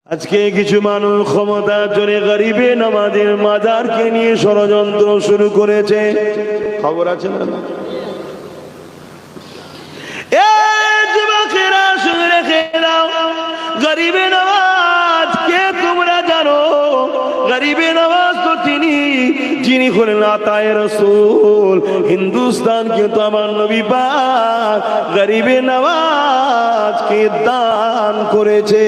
আজকে কিছু মানুষ ক্ষমতার জন্য গরিবে নামাজের মাজারকে নিয়ে ষড়যন্ত্র শুরু করেছে। খবর আছে না? যুবকেরা শুনে রেখে দাও, গরিবে নামাজ কে তোমরা জানো? গরিবে নামাজ তো তিনি যিনি হলেন আতায়ে রাসূল। হিন্দুস্তানকে তো আমার নবী পাক গরিবে নামাজকে দান করেছে।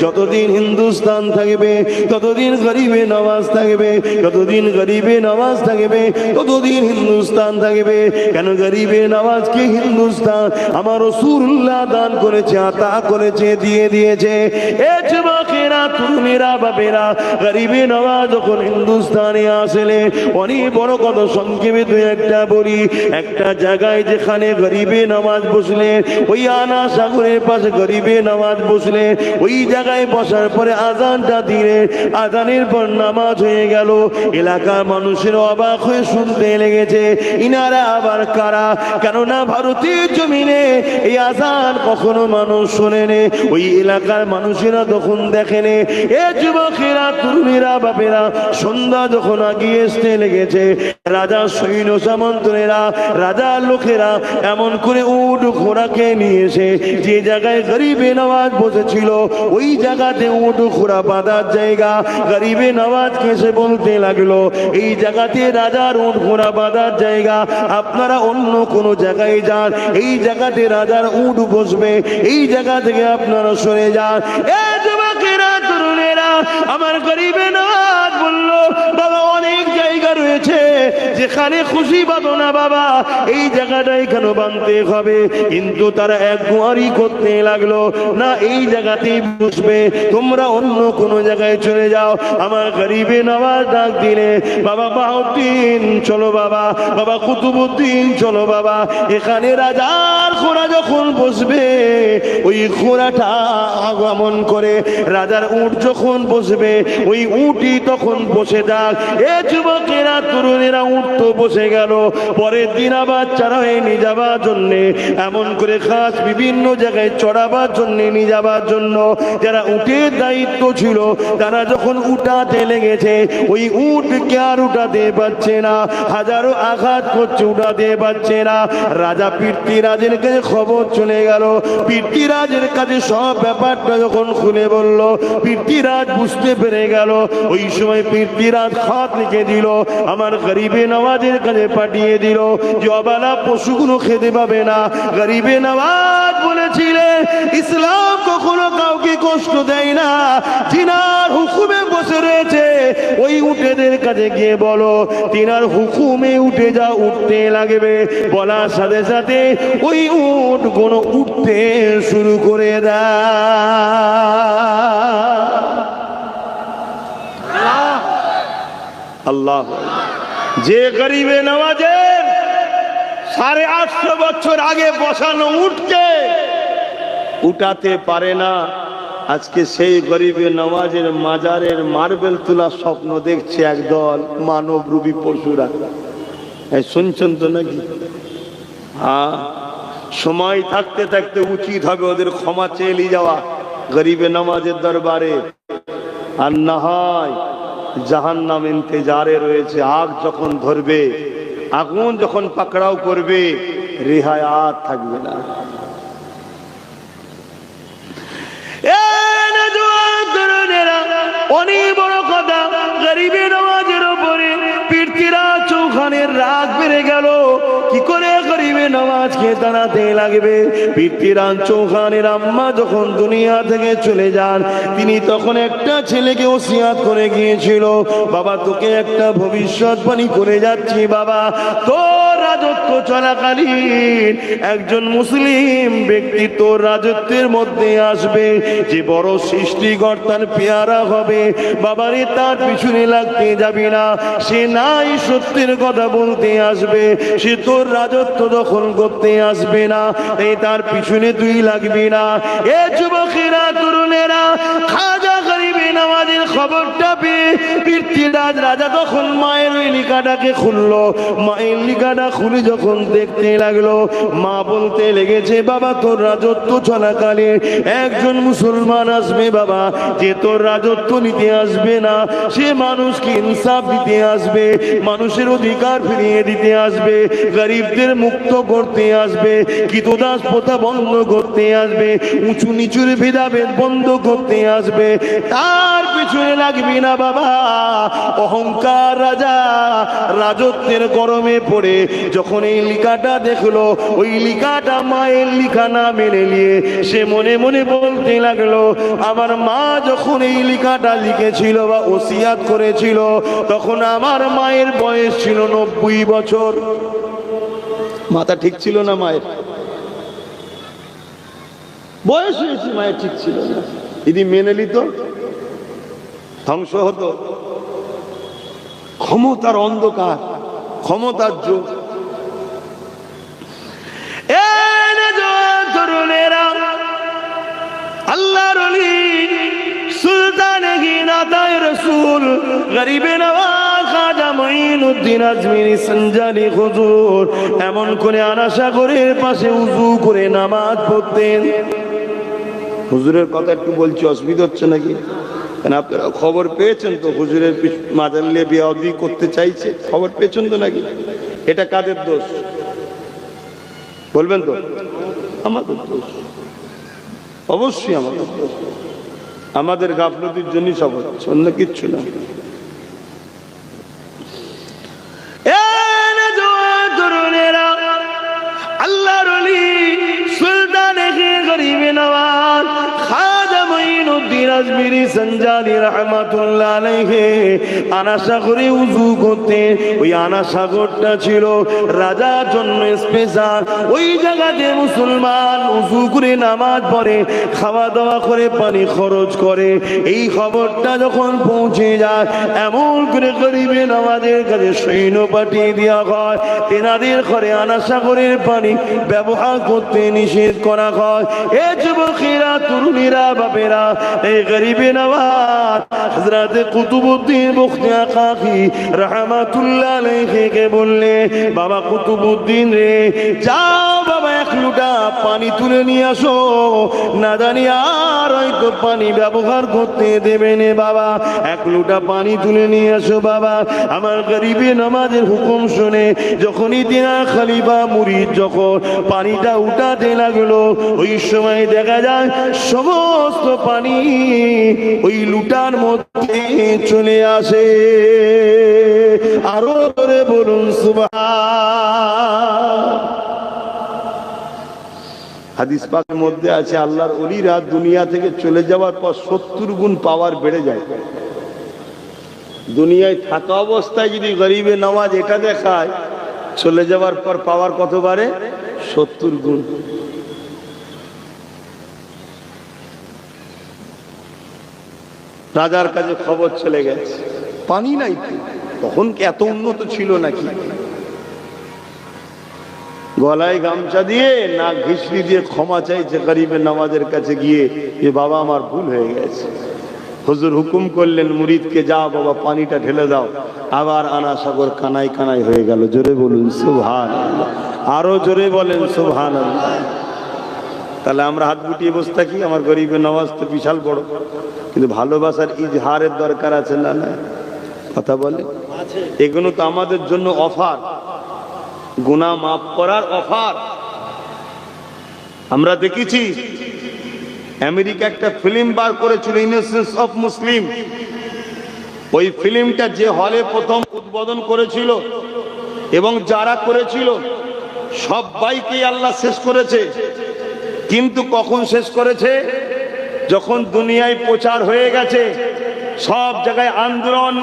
যতদিন হিন্দুস্তান থাকবে ততদিন গরিবে নামাজ থাকবে, যতদিন গরিবে নামাজ থাকবে ততদিন হিন্দুস্তান থাকবে। কেন গরিবে নামাজকে হিন্দুস্তান আমার রাসূলুল্লাহ দান করেছে, আতা করেছে, দিয়ে দিয়েছে। এ যুবকেরা, তরুণেরা, বাবেরা, গরিবে নামাজ যখন হিন্দুস্তানে আসলে অনেক বড় কথা সংক্ষেপে দুই একটা বলি। একটা জায়গায় যেখানে গরিবে নামাজ বসলে, ওই আনা সাগরের পাশে গরিবে নামাজ বসলে, ওই জায়গায় বসার পরে আজানটা দিলে, আজানের পর নামাজ হয়ে গেল। এলাকার মানুষের অবাক হয়ে শুনতে লেগেছে, ইনারা আবার কারা? কেননা ভারতীয় জমিনে এই আজান কখনো মানুষ শোনেনি, ওই এলাকার মানুষেরা তখন দেখেনি। এ যুবকেরা, তরুণীরা, বাপেরা, সন্ধ্যা যখন আগিয়ে আসতে লেগেছে, রাজা সৈন্য সামন্তরা, রাজার লোকেরা এমন করে উট ঘোড়াকে নিয়ে এসে যে জায়গায় গরিবে নামাজ বসেছিল ওই জায়গাতে উট ঘোড়া বাঁধার জায়গা। গরিবে নামাজকে এসে বলতে লাগলো, এই জায়গাতে রাজার উট ঘোড়া বাঁধার জায়গা, আপনারা অন্য কোনো জায়গায় যান, এই জায়গাতে রাজার উট বসবে, এই জায়গা থেকে আপনারা সরে যান। এ যুবকেরা, তরুণেরা, আমার গরিবে নামাজ বললো, বাবা অনেক জায়গা রয়েছে যেখানে খুশি বাঁধো না বাবা, এই জায়গাটাই কেন বাঁধতে হবে? কিন্তু তারা এক গুয়ারি করতে লাগলো, না এই জায়গাতেই বসবে, তোমরা অন্য কোনো জায়গায় চলে যাও। আমার গরিবে নামাজ ডাক দিলে, বাবা বাহাউদ্দিন চলো বাবা, বাবা কুতুবুদ্দিন চলো বাবা, এখানে রাজার ঘোড়া যখন বসবে, ওই ঘোড়াটা আগমন করে রাজার উট যখন বসবে, ওই উটই তখন বসে যাক। এ যুবকেরা, তরুণেরা, উট তো বসে গেল। পরের দিন আবার চড়াই নিয়ে যাবার জন্যে, এমন করে খাস বিভিন্ন জায়গায় চড়াবার জন্যে নিয়ে যাবার জন্য যারা উটের দায়িত্ব ছিল, তারা যখন উঠাতে লেগেছে, ওই উটকে আর উঠাতে পারছে না, হাজারো আঘাত করছে, উঠাতে পারছে না। রাজা পৃথ্বীরাজের কাছে খবর চলে গেল। পৃথ্বীরাজের কাছে সব ব্যাপারটা যখন খুলে বলল, পৃথ্বীরাজ বুঝতে পেরে গেল। ওই সময় পৃথ্বীরাজ খাত লিখে দিল, আমার গরিবে নামাজের কাছে পাঠিয়ে দিল যে অবালা পশুগুলো খেতে পাবে না। গরিবে নামাজ বলেছিলেন, ইসলাম কখনো কাউকে কষ্ট দেয় না, যিনার হুকুমে বসে রয়েছে ওই উটেদের কাছে গিয়ে বলো তিনার হুকুমে উঠে যা, উঠতে লাগবে। বলার সাথে সাথে ওই উট কোনো উঠতে শুরু করে দেয়। আল্লাহ, যে গরিবে নামাজের 850 বছর আগে বসানো উঠকে উঠাতে পারে না, আজকে সেই গরিবে নামাজের মাজারের মার্বেল তোলা স্বপ্ন দেখছে একদল মানবরূপী পশুরা। শুনছেন তো নাকি? হ্যাঁ, সময় থাকতে থাকতে উচিত হবে ওদের ক্ষমা চেয়ে নিয়ে যাওয়া গরিবে নামাজের দরবারে। আর না হয় জাহান্নাম ইন্তজারে রয়েছে। আগ যখন ধরবে, আগুন যখন পাকড়াও করবে, রেহায়াত থাকবে না। অনেক বড় কথা, গরিবে নামাজের উপরে পৃথ্বীরাজ চৌহানের রাগ বেড়ে গেল। কি করে গরিবে নামাজকে দাঁড়াতে লাগবে? পৃথ্বীরাজ চৌহানের আম্মা যখন দুনিয়া থেকে চলে যান, তিনি তখন একটা ছেলেকে ওসিয়াত করে গিয়েছিল, বাবা তোকে একটা ভবিষ্যৎবাণী করে যাচ্ছি, বাবা তোর রাজত্ব চলাকালীন একজন মুসলিম ব্যক্তি তোর রাজত্বের মধ্যে আসবে, যে বড় সৃষ্টিকর্তার পেয়ারা হবে। বাবারে তার পিছনে লাগতে যাবি না, সে নাই সত্যের কথা বলতে আসবে, সে তোর রাজত্ব দখল করতে আসবে না, এই তার পিছনে তুই লাগবি না। এ যুবকেরা, তরুণেরা, খাজা গরিবে নামাজের খবরটা পেয়ে পৃথ্বীরাজ সিরাজ রাজা তখন মায়ের ওই লিকাটাকে খুললো, মায়ের লিকাটা খুলে যখন দেখতে লাগলো, মা বলতে লেগেছে বাবা তোর রাজত্ব চলাকালে একজন মুসলমান আসবে বাবা, যে তোর রাজত্ব নিতে আসবে না, সে মানুষকে ইনসাফ দিতে আসবে, মানুষের অধিকার ফিরিয়ে দিতে আসবে, গরিবদের মুক্ত করতে আসবে, কৃতদাস প্রথা বন্ধ করতে আসবে, উঁচু নিচুর ভেদাভেদ বন্ধ করতে আসবে। তার পিছনে লাগবি না বাবা। অহংকার রাজা রাজত্বের গরমে পড়ে যখন এই লিখাটা দেখলো, ওই লিখাটা মায়ের লিখা না মেনে নিয়ে সে মনে মনে বলতে লাগলো, আমার মা যখন এই লিখাটা লিখেছিল বা ওসিয়াত করেছিল তখন আমার মায়ের বয়স ছিল 90 বছর। মাথা ঠিক ছিল না মায়ের, বয়স হয়েছে মায়ের, ঠিক ছিল না। যদি মেনে নিত ধ্বংস হতো। ক্ষমতার অন্ধকার, ক্ষমতার যুগ। তরুণেরা আল্লাহর ওলি সুলতান গিনাতায় রসুল গরিবে নওয়াজ খাজা মঈনুদ্দিন আজমিরি সঞ্জালি হুজুর এমন করে আনাসাগরের পাশে উযু করে নামাজ পড়তেন। হুজুরের কথা একটু বলছি, অসুবিধা হচ্ছে নাকি? আপনারা খবর পেয়েছেন তো হুজুরের মাজার নিয়ে বেয়াদবি করতে চাইছে, খবর পেয়েছেন তো নাকি? এটা কাদের দোষ বলবেন তো? আমাদের দোষ, অবশ্যই আমাদের দোষ। আমাদের গাফলতির জন্য সব হচ্ছে, অন্য কিচ্ছু না। আল্লাহর ওলি সুলতান গরিবে নওয়াজ খাজা মঈনুদ্দিন আজমিরি সঞ্জালি রাহমাতুল্লাহ আলাইহি আনাসাগরে উযু করতে। ওই আনাসাগরটা ছিল রাজার জন্য স্পেশাল। ওই জায়গাতে মুসলমান উযু করে নামাজ পড়ে, খাওয়া দাওয়া করে, পানি খরচ করে। এই খবরটা যখন পৌঁছে যায় এমন করে গরিবে নওয়াজের কাছে সৈন্য পাঠিয়ে দেওয়া হয়, তেনাদের ঘরে আনাসাগরের পানি ব্যবহার করতে নিষেধ করা হয়। এ যুবকেরা, তরুণীরা, বাপেরা, এই গরিবে নওয়াজ হযরত কুতুবউদ্দিন বখতিয়ার কাকি রাহমাতুল্লাহ আলাইহিকে বললে, বাবা কুতুবউদ্দিন রে, যাও বাবা এক লোটা পানি তুলে নিয়ে আসো, না জানি আর হয়তো পানি ব্যবহার করতে দেবে না বাবা, এক লোটা পানি তুলে নিয়ে আসো বাবা। আমার গরিবে নওয়াজের হুকুম শুনে যখনই তিনা খলিফা মুরিদ যখন পানিটা উঠাতে লাগলো, ওই সময় দেখা যায় সমস্ত পানি ওই লুটার মধ্যে চলে আসে। আরো করে বলুন সুবহান। হাদিস পাকের মধ্যে আছে আল্লাহর ওলিরা দুনিয়া থেকে চলে যাওয়ার পর 70 গুণ পাওয়ার বেড়ে যায়। দুনিয়ায় থাকা অবস্থায় যদি গরিবে নওয়াজ এটা দেখায়, চলে যাওয়ার পর পাওয়ার কত বাড়ে? 70 গুণ। রাজার কাছে খবর চলে গেছে, পানি নাই। তখন কি এত উন্নত ছিল নাকি? গলায় গামছা দিয়ে, না ঘিসড়ি দিয়ে ক্ষমা চাইছে গরিবে নওয়াজের কাছে গিয়ে, যে বাবা আমার ভুল হয়ে গেছে। হুজুর হুকুম করলেন মুরিদকে, যাও বাবা পানিটা ঢেলে দাও। আবার আনাসাগর কানাই কানাই হয়ে গেল। জোরে বলুন সুবহানাল্লাহ, আরো জোরে বলেন সুবহানাল্লাহ। তাহলে আমরা হাত গুটিয়ে বসে থাকি? আমার গরিবে নওয়াজ তো বিশাল বড়, কিন্তু ভালোবাসার ইজহারের দরকার আছে না? না, কথা বলে। এগুলো তো আমাদের জন্য অফার, গুনাহ মাফ করার অফার। আমরা দেখেছি আমেরিকা একটা ফিল্ম বার করেছিল, ইনোসেন্স অফ মুসলিম। ওই ফিল্মটা যে হলে প্রথম উদ্বোধন করেছিল এবং যারা করেছিল সবাইকে আল্লাহ শেষ করেছে। কিন্তু কখন শেষ করেছে? যখন দুনিয়ায় প্রচার হয়ে গেছে, সব জায়গায় আন্দোলন,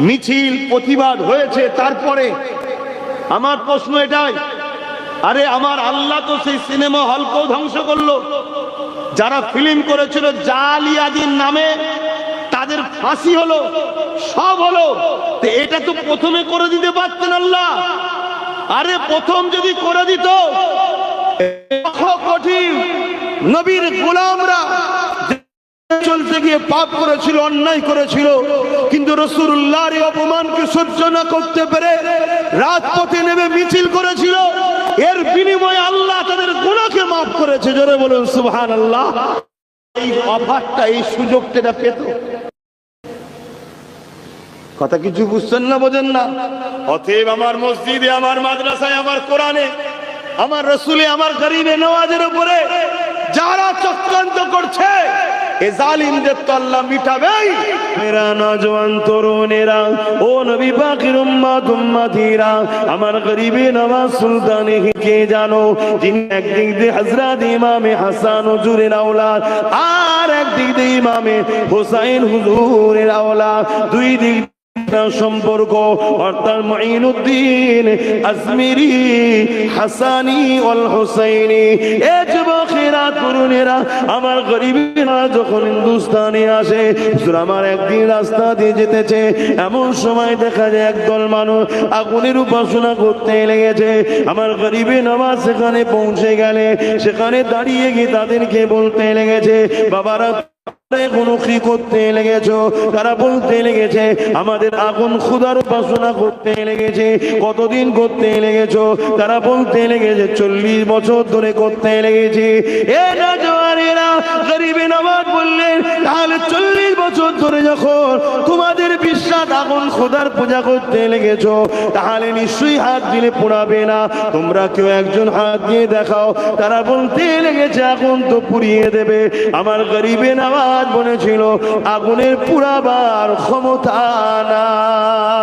মিছিল, প্রতিবাদ হয়েছে, তারপরে। আমার প্রশ্ন এটাই, আরে আমার আল্লাহ তো সেই সিনেমা হলকেও ধ্বংস করলো। যারা ফিল্ম করেছিল জালিয়াতির নামে, তাদের ফাঁসি হলো, সব হলো। তো এটা তো প্রথমে করে দিতে পারতেন আল্লাহ। আরে প্রথম যদি করে দিত, কঠিন নবীর গোলামরা চলতে গিয়ে পাপ করেছিল, অন্যায় করেছিল, কিন্তু রাসূলুল্লাহর এই অপমানকে সহ্য না করতে পেরে রাজপথে নেমে মিছিল করেছিল। এর বিনিময়ে আল্লাহ তাদের গুনাহকে মাফ করেছে। জোরে বলুন সুবহানাল্লাহ। এই অফারটা, এই সুযোগটা পেত। কথা কিছু বুঝছেন না, বোঝেন না? অতএব আমার মসজিদে, আমার মাদ্রাসায়, আমার কোরআনে, আমার রাসূলে, আমার গরিবে নওয়াজের উপরে যারা চক্রান্ত করছে, এ জালিমদের তো আল্লাহ মিটাবেই। মেরা নওজওয়ান তরুণেরা, ও নবী পাকের উম্মত উম্মতিরা, আমার গরিবে নওয়াজ সুলতানে কে জানো, যিনি একদিক দিয়ে হযরত ইমামে হাসান হুজুরের আওলাদ, আর একদিক দিয়ে ইমামে হুসাইন হুজুরের আওলাদ, দুই দিক সম্পর্ক, অর্থাৎ মুঈনুদ্দিন আজমিরি, হাসানি ওয়াল হুসাইনি। এ যুবকেরা, তরুণেরা, আমার গরিবেরা যখন হিন্দুস্তানে আসে, আমার একদিন রাস্তা দিয়ে যেতেছে, এমন সময় দেখা যায় একদল মানুষ আগুনের উপাসনা করতে লেগেছে। আমার গরিবে নওয়াজ সেখানে পৌঁছে গেলে, সেখানে দাঁড়িয়ে গিয়ে তাদেরকে বলতে লেগেছে, বাবারা কোনো কি করতে লেগেছো? তারা বলতে লেগেছে, আমাদের আগুন খুদার উপাসনা করতে লেগেছে। কতদিন করতে লেগেছো? তারা বলতে লেগেছে 40 বছর ধরে করতে লেগেছে। এ নওজওয়ানেরা, গরিবে নওয়াজ বললেন, তাহলে 40 বছর ধরে যখন তোমাদের বিশ্বাস আগুন খুদার পূজা করতে লেগেছো, তাহলে নিশ্চয়ই হাত দিলে পোড়াবে না। তোমরা কেউ একজন হাত দিয়ে দেখাও। তারা বলতে লেগেছে, আগুন তো পুড়িয়ে দেবে। আমার গরিবে নওয়াজ বলেছিল, আগুনের পুরাবার ক্ষমতা নাই।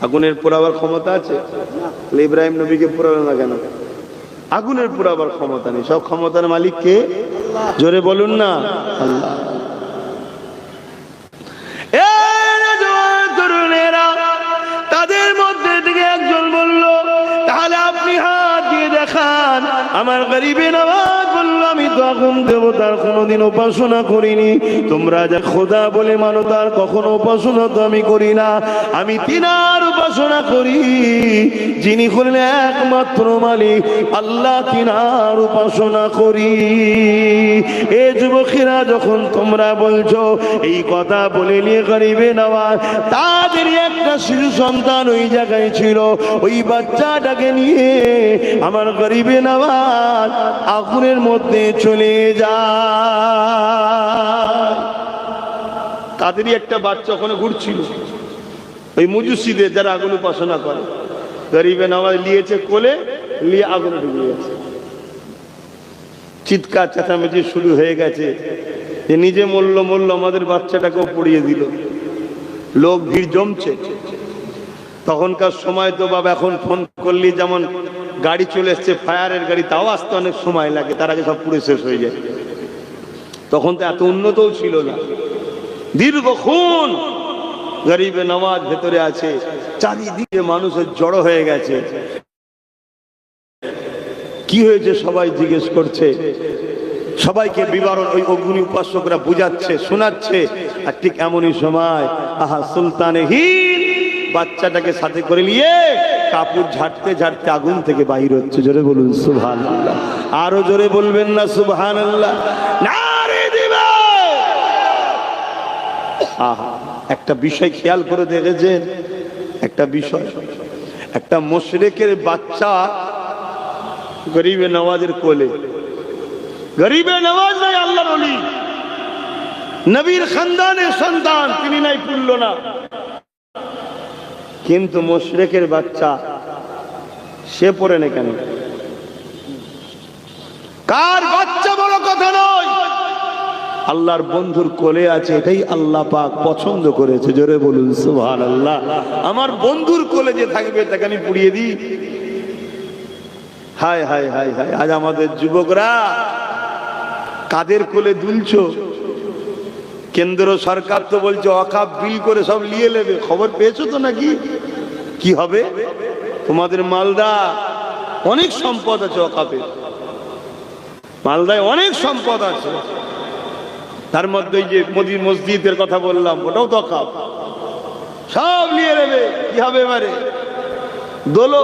আগুনের পুরাবার ক্ষমতা আছে? ইব্রাহিম নবীকে পুরালো না কেন? আগুনের পুরাবার ক্ষমতা নেই। সব ক্ষমতার মালিক কে? জোরে বলুন না, আল্লাহ। তাদের মধ্যে থেকে একজন বলল, তাহলে আপনি হাত দিয়ে দেখান। আমার গরিবে নওয়াজ বলল, আমি তো আগুন দেবতার কোনোদিন উপাসনা করিনি। তোমরা যা খোদা বলে মানো, তার কখনো উপাসনা তো আমি করি না। আমি তিনার উপাসনা করি, যিনি হলেন একমাত্র মালিক আল্লাহ, তিনার উপাসনা করি। এ যুবকেরা, যখন তোমরা বলছো এই কথা বলে নিয়ে গরিবে নওয়াজ, তাদের একটা শিশু সন্তান ওই জায়গায় ছিল, ওই বাচ্চাটাকে নিয়ে আমার গরিবে নওয়াজ আগুনের মধ্যে চলে যায়। তাদেরই একটা বাচ্চা ওখানে ঘুরছিল, ওই মুজুসিদের যারা আগুন উপাসনা করে। গরিবে নওয়াজ নিয়েছে কোলে, নিয়ে আগুনে ঢুকে গেছে। চিৎকার চেঁচামেচি শুরু হয়ে গেছে যে নিজে মরল, আমাদের বাচ্চাটাকেও পুড়িয়ে দিল। লোক ভিড় জমছে। তখনকার সময় তো বাবা, এখন ফোন করলি যেমন গাড়ি চলে এসছে, ফায়ারের গাড়ি, তাও আসতে অনেক সময় লাগে, তার আগে সব পুড়ে শেষ হয়ে যায়। তখন তো এত উন্নতও ছিল না। দীর্ঘক্ষণ গরিবে নওয়াজ ভেতরে আছে, চারিদিকে মানুষের জড়ো হয়ে গেছে। কি হয়েছে সবাই জিজ্ঞেস করছে, সবাইকে বিবরণ ওই অগ্নি উপাসকরা বুঝাচ্ছে, শোনাচ্ছে। আর ঠিক এমনই সময় আহা সুলতানে হিন্দ বাচ্চাটাকে সাথে করে নিয়ে কাপড় ঝাড়তে ঝাড়তে আগুন থেকে বাহির হচ্ছে। জোরে বলুন সুবহানাল্লাহ। আরো জোরে বলবেন না সুবহানাল্লাহ? নারে দিবে। আহা, একটা বিষয় খেয়াল করে দেখেছেন? একটা বিষয়, একটা মুশরিকের বাচ্চা গরিবে নওয়াজের কোলে। গরিবে নওয়াজ নাই আল্লাহর ওলি, নবীর খানদানের সন্তান, তিনি নাই পুরল না, কিন্তু মুশরিকের বাচ্চা সে পড়ে না কেন? কার বাচ্চা বড় কথা নয়, আল্লাহর বন্ধুর কোলে আছে, এটাই আল্লাহ পাক পছন্দ করেছে। জোরে বলুন সুবহানাল্লাহ। আমার বন্ধুর কোলে যে থাকবে তাকে আমি পুড়িয়ে দিই? হায় হায় হায় হায়, আজ আমাদের যুবকরা কাদের কোলে দুলছো? কেন্দ্র সরকার তো বলছে ওয়াকফ বিল করে সব নিয়ে নেবে। খবর পেয়েছো তো নাকি? কি হবে? তোমাদের মালদা অনেক সম্পদ আছে, ওয়াকফে মালদায় অনেক সম্পদ আছে। তার মধ্যে যে মোদির মসজিদের কথা বললাম, ওটাও তো ওয়াকফ, সব নিয়ে নেবে। কি হবে এবারে? দোলো।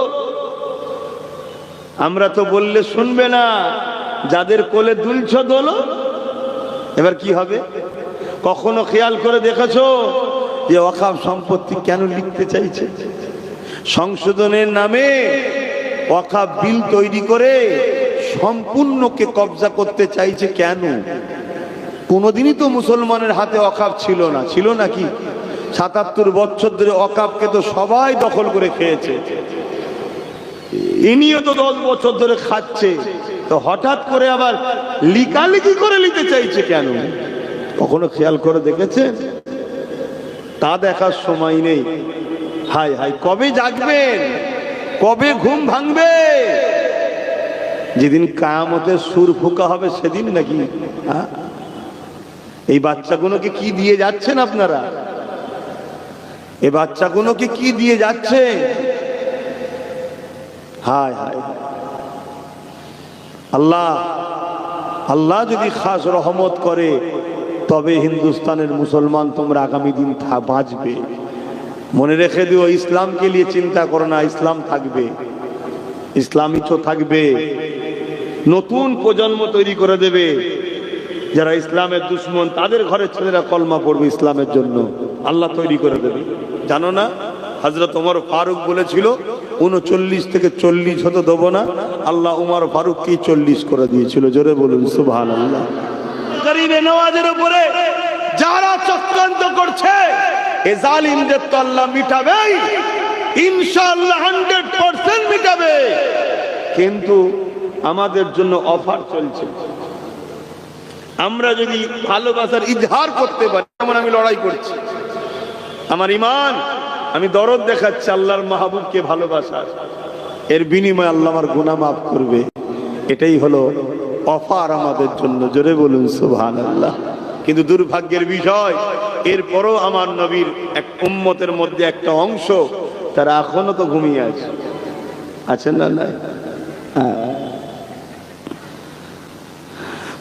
আমরা তো বললে শুনবে না, যাদের কোলে দুলছ দোলো, এবার কি হবে? কখনো খেয়াল করে দেখেছো যে ওয়াকফ সম্পত্তি কেন লিখতে চাইছে? সংশোধনের নামে ওয়াকফ বিল তৈরি করে সম্পূর্ণকে কবজা করতে চাইছে কেন? কোনোদিনই তো মুসলমানের হাতে ওয়াকফ ছিল না, ছিল নাকি? ৭৭ বছর ধরে ওয়াকফকে তো সবাই দখল করে খেয়েছে, ইনিও তো 10 বছর ধরে খাচ্ছে, তো হঠাৎ করে আবার লিকালিকি করে নিতে চাইছে কেন? কখনো খেয়াল করে দেখেছেন? তা দেখার সময় নেই। হাই হাই, কবে জাগবেন? কবে ঘুম ভাঙবে? যেদিন কিয়ামতের সুর ফুঁকা হবে সেদিন নাকি? এই বাচ্চাগুলোকে কি দিয়ে যাচ্ছেন আপনারা? এই বাচ্চাগুলোকে কি দিয়ে যাচ্ছে? হায় হায়, আল্লাহ আল্লাহ যদি খাস রহমত করে তবে হিন্দুস্তানের মুসলমান তোমরা আগামী দিন বাঁচবে। মনে রেখে দিও, ইসলামকে নিয়ে চিন্তা করো না, ইসলাম থাকবে, ইসলামই তো থাকবে। নতুন প্রজন্ম তৈরি করে দেবে, যারা ইসলামের দুশ্মন তাদের ঘরের ছেলেরা কলমা পড়বে ইসলামের জন্য, আল্লাহ তৈরি করে দেবে। জানো না হযরত ওমর ফারুক বলেছিল 39 থেকে 40 হতে দেবো না, আল্লাহ ওমর ফারুককে 40 করে দিয়েছিল। জোরে বলুন সুবহানাল্লাহ। গরিবে নওয়াজের উপরে যারা চক্রান্ত করছে এ জালিমদের তো আল্লাহ মিটাবে ইনশাআল্লাহ, 100% মিটাবে। কিন্তু আমাদের জন্য অফার চলছে, আমরা যদি ভালোবাসার ইজহার করতে পারি, যেমন আমি লড়াই করছি, আমার ঈমান, আমি দরদ দেখাচ্ছি আল্লাহর মাহবুবকে ভালোবাসার, এর বিনিময়ে আল্লাহ আমার গুনাহ মাফ করবে, এটাই হলো অফার আমাদের জন্য। জোরে বলুন সুবহানাল্লাহ। কিন্তু দুর্ভাগ্যের বিষয়, এরপরও আমার নবীর এক উম্মতের মধ্যে একটা অংশ তারা এখনো তো ঘুমিয়ে আছে, আছেন না? নাই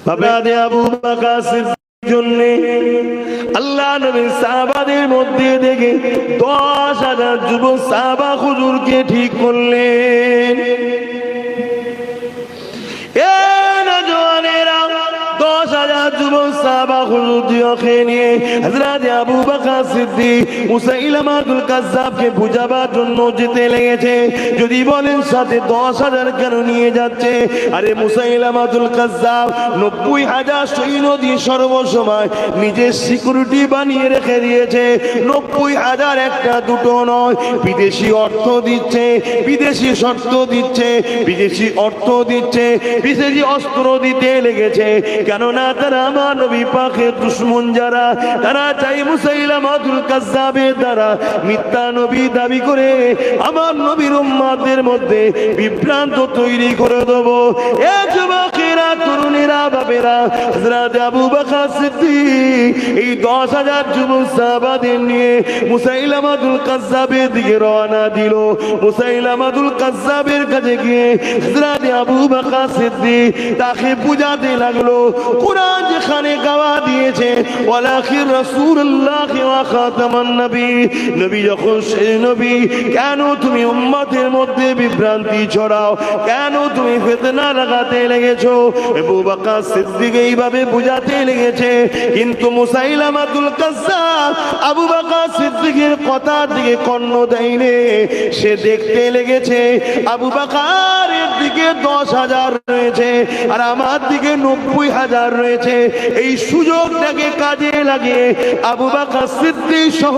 বাবা দে আবু বকর সিদ্দিক জন্য আল্লাহ নবী সাহাবাদের মধ্যে দেখে 10,000 যুবক সাহাবা হুজুরকে ঠিক করলেন। এ নওজওয়ানেরা 10,000 যুবক সাহাবা হুজুরকে নিয়ে হযরত আবু বকর সিদ্দিক মুসাইলামাতুল কাজ্জাবকে বুঝাবার জন্য যেতে লেগেছে। যদি বলেন সাথে 10,000 কেন নিয়ে যাচ্ছে? আরে মুসাইলামাতুল কাজ্জাব 90,000 সৈন্য দিয়ে সর্বসময় নিজের সিকিউরিটি বানিয়ে রেখে দিয়েছে। 90,000 একটা দুটো নয়, বিদেশি অর্থ দিচ্ছে, বিদেশি শর্ত দিচ্ছে, বিদেশি অর্থ দিচ্ছে, বিদেশি অস্ত্র দিতে লেগেছে। কেননা তারা আমার নবী পাকের দুশমন, যারা তারা চাই মুসাইলামাতুল কাজ্জাবের দ্বারা মিথ্যা নবী দাবি করে আমার নবীর উম্মতের মধ্যে বিভ্রান্ত তৈরি করে দেব। এ যুবকেরা, তরুণেরা, বাবেরা, হযরত আবু বকর সিদ্দিক এই 10,000 যুবক সাহাবাদের নিয়ে মুসাইলামাতুল কাজ্জাবের দিকে রওনা দিল। মুসাইলামাতুল কাজ্জাবের কাছে গিয়ে হযরত আবু বকর সিদ্দিক তাকে বুঝাতে লাগলো, কুরআন যেখানে গাওয়া দিয়েছে ওয়ালাকির রাসূলুল্লাহ ওয়া খাতামান নবী, নবী যখন সেই নবী, কেন তুমি উম্মতের মধ্যে বিভ্রান্তি ছড়াও? কেন তুমি ফিতনা লাগাতে লেগেছো? আবু বকর সিদ্দিক এইভাবে বুঝাতে লেগেছে, কিন্তু মুসাইলামাতুল কাজ্জাব আবু বকর সিদ্দিকের কথার দিকে কর্ণ দেয়নি। সে দেখতে লেগেছে আবু বকরের দিকে 10,000 রয়েছে আর আমার দিকে 90,000 রয়েছে। এই সুযোগটাকে কাজে লাগিয়ে আবু বকর সিদ্দিক সহ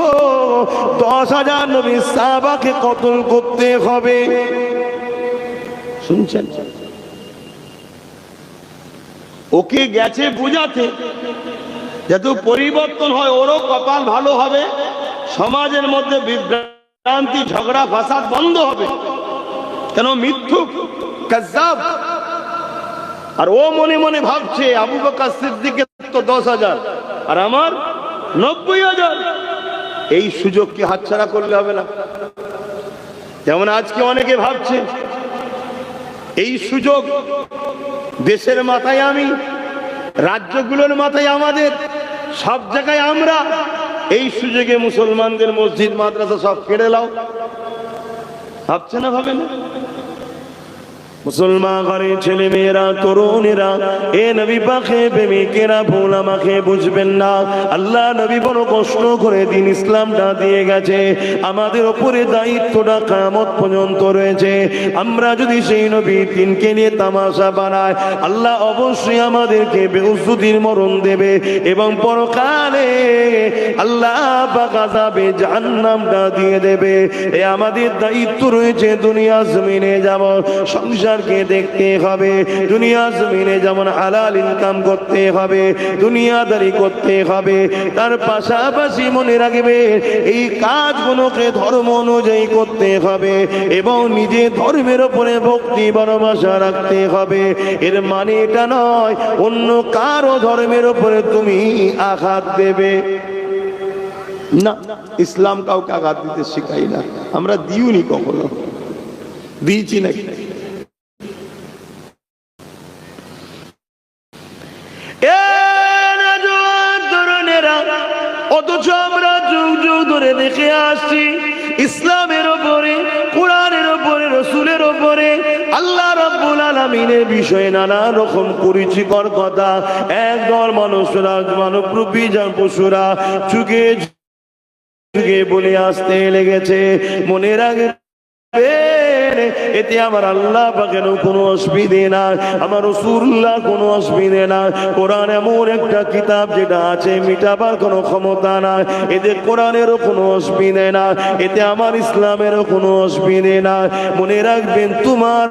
10,000 নবীর সাহাবাকে কতল করতে হবে। শুনছেন? ওকে গেছে বুঝাতে যাতে পরিবর্তন হয়, ওরও কপাল ভালো হবে, সমাজের মধ্যে বিভ্রান্তি, ঝগড়া ফাসাদ বন্ধ হবে। কেন মিথ্যুক, কাজ্জাব। আর ও মনে মনে ভাবছে আবু বকর সিদ্দিকের তো 10,000 আর আমার 90,000। এই সুযোগকে হাতছাড়া করলে হবে না। যেমন আজকে অনেকে ভাবছে এই সুযোগ দেশের মাথায় আমি, রাজ্যগুলোর মাথায় আমাদের, সব জায়গায় আমরা, এই সুযোগে মুসলমানদের মসজিদ মাদ্রাসা সব কেড়ে লাও। ভাবছে না? ভাবে না? মুসলমান ঘরের ছেলে মেয়েরা, তরুণেরা, এ নবী পাকে প্রেমিকেরা, ভুল আমাকে বুঝবেন না। আল্লাহ নবী বড় কষ্ট করে দিন ইসলামটা দিয়ে গেছে, আমাদের উপরে দায়িত্বটা কিয়ামত পর্যন্ত রয়েছে। আমরা যদি সেই নবী দিনকে নিয়ে তামাশা বানাই, আল্লাহ অবশ্যই আমাদেরকে বেউজ্জতির মরণ দেবে এবং পরকালে আল্লাহ পাক আযাবে জাহান্নামটা দিয়ে দেবে। এ আমাদের দায়িত্ব রয়েছে। দুনিয়া জমিনে যেমন সংসারকে দেখতে হবে, দুনিয়া জমিনে যেমন হালাল ইনকাম করতে হবে, দুনিয়াদারি করতে হবে, তার পাশাপাশি মনে রাখবে এই কাজগুলোকে ধর্ম অনুযায়ী করতে হবে এবং নিজে ধর্মের উপরে ভক্তি ভালোবাসা রাখতে হবে। এর মানে এটা নয় অন্য কারো ধর্মের উপরে তুমি আঘাত দেবে না। ইসলাম কাউকে আঘাত দিতে শেখাই না, আমরা দিইনি, কখনো দিয়েছি নাকি? অথচ আমরা যুগ যুগ ধরে দেখে আসছি ইসলামের উপরে, কোরআনের উপরে, রসুলের উপরে, আল্লাহ রাব্বুল আলামিনের বিষয়ে নানা রকম পরিচিকর কথা একদল মানুষরা, মানবরূপী পশুরা যুগে যুগে বলে আসতে লেগেছে। মনে রাখবে এতে আমার আল্লাহ পাকের কোনো অসুবিধে না, আমার রাসূলুল্লাহ কোনো অসুবিধে না। কোরআন এমন একটা কিতাব যেটা আছে মিটাবার কোনো ক্ষমতা নাই, এতে কোরআনেরও কোনো অসুবিধে না, এতে আমার ইসলামেরও কোনো অসুবিধে না। মনে রাখবেন তোমার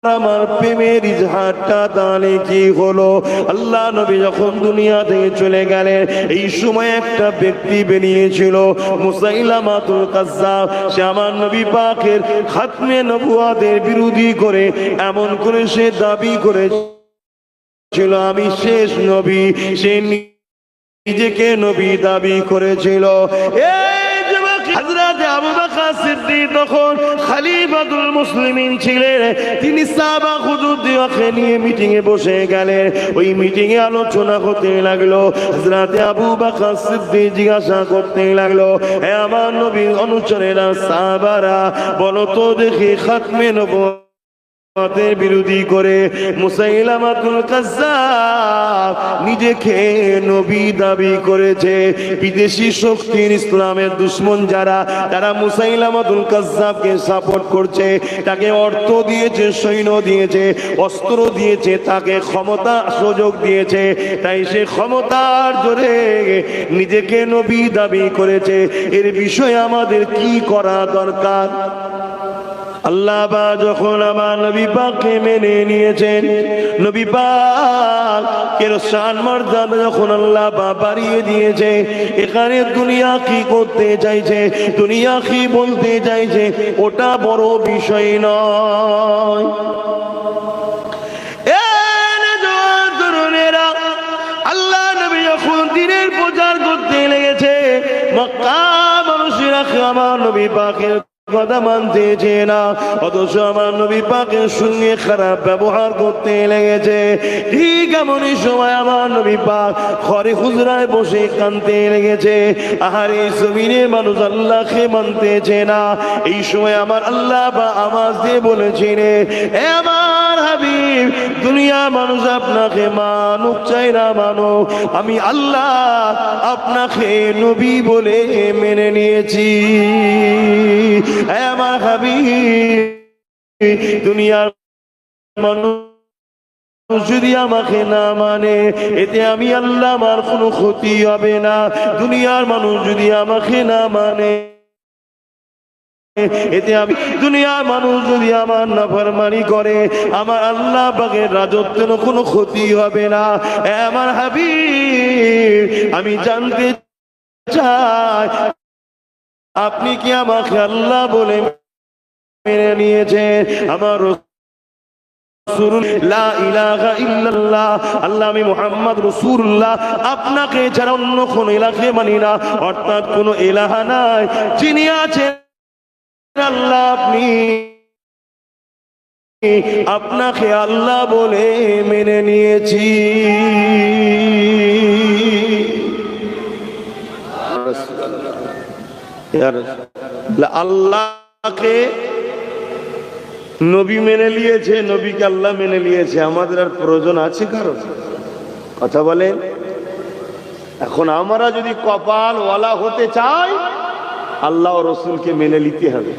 আমার প্রেমের ইজহারটা তাহলে কি হলো? আল্লাহ নবী যখন দুনিয়া থেকে চলে গেলেন, এই সময় একটা ব্যক্তি বেরিয়েছিল মুসাইলামাতুল কাজ্জাব। সে আমার নবী পাকের খাতমে নবুয়াতের বিরোধী করে এমন করে সে দাবি করেছিল আমি শেষ নবী। সে নিজেকে নবী দাবি করেছিল। হযরত আবু বকর সিদ্দিক তখন খলিফাতুল মুসলিমিন ছিলেন। তিনি সাহাবা হুজুরদেরকে নিয়ে মিটিং এ বসে গেলেন। ওই মিটিং এ আলোচনা করতে লাগলো। হযরত আবু বকর সিদ্দিক জিজ্ঞাসা করতে লাগলো, হে আমার নবীর অনুচরেরা, সাহাবারা, বলো তো দেখি খাতমে নবুয়তের বিরোধী করে মুসাইলামাতুল কাজ্জাব নিজেকে নবী দাবি করেছে। বিদেশি শক্তির ইসলামের দুশমন যারা, তারা মুসাইলামাতুল কাজ্জাবকে সাপোর্ট করছে, তাকে অর্থ দিয়েছে, সৈন্য দিয়েছে, অস্ত্র দিয়েছে, তাকে ক্ষমতা সুযোগ দিয়েছে। তাই সে ক্ষমতার জোরে নিজেকে নবী দাবি করেছে। এর বিষয়ে আমাদের কি করা দরকার? আল্লাহ পাক যখন আমার নবী পাককে মেনে নিয়েছেন, নবী পাকের শান মর্যাদা যখন আল্লাহ পাক বাড়িয়ে দিয়েছে, এখানে দুনিয়া কি করতে চাইছে, দুনিয়া কি বলতে চাইছে, ওটা বড় বিষয় নয়। আল্লাহ নবী যখন দিনের প্রচার করতে লেগেছে, মক্কা মানুষেরা আমার নবী পাকের কথা মানতেছে না, অথচ আমার নবী পাকের সঙ্গে খারাপ ব্যবহার করতে লেগেছে। ঠিক এমনই সময় আমার নবী পাক ঘরে হুজরায় বসে কাঁদতে লেগেছে। আহারে জমিনে মানুষ আল্লাহকে মানতেছে না। এই সময় আমার আল্লাহ বা আওয়াজ দিয়ে বলেছিলেন, হে আমার হাবিব, দুনিয়া মানুষ আপনাকে মানুক চাই না মানুক, আমি আল্লাহ আপনাকে নবী বলে মেনে নিয়েছি। আমার হাবিব, দুনিয়ার মানুষ যদি আমাকে না মানে, এতে আমি আল্লাহ আমার কোনো ক্ষতি হবে না। দুনিয়ার মানুষ যদি আমাকে না মানে, এতে আমি, দুনিয়ার মানুষ যদি আমার নাফরমানি করে, আমার আল্লাহ পাকের রাজত্বের কোনো ক্ষতি হবে না। আমার হাবিব, আমি জানতে চাই আপনি কি আমাকে আল্লাহ বলে মেনে নিয়েছেন? আমার রাসূলুল্লাহ, লা ইলাহা ইল্লাল্লাহ, আল্লাহ আমি মুহাম্মদ রাসূলুল্লাহ, আপনাকে ছাড়া অন্য কোনো ইলাহকে মানি না, অর্থাৎ কোনো ইলাহা নাই, যিনি আছেন আল্লাহ, আপনি, আপনাকে আল্লাহ বলে মেনে নিয়েছি। আল্লাহকে নবী মেনে নিয়েছে, নবীকে আল্লাহ মেনে নিয়েছে, আমাদের আর প্রয়োজন আছে কারো? কথা বলেন। এখন আমরা যদি কপাল ওয়ালা হতে চাই, আল্লাহ ও রসুলকে মেনে নিতে হবে,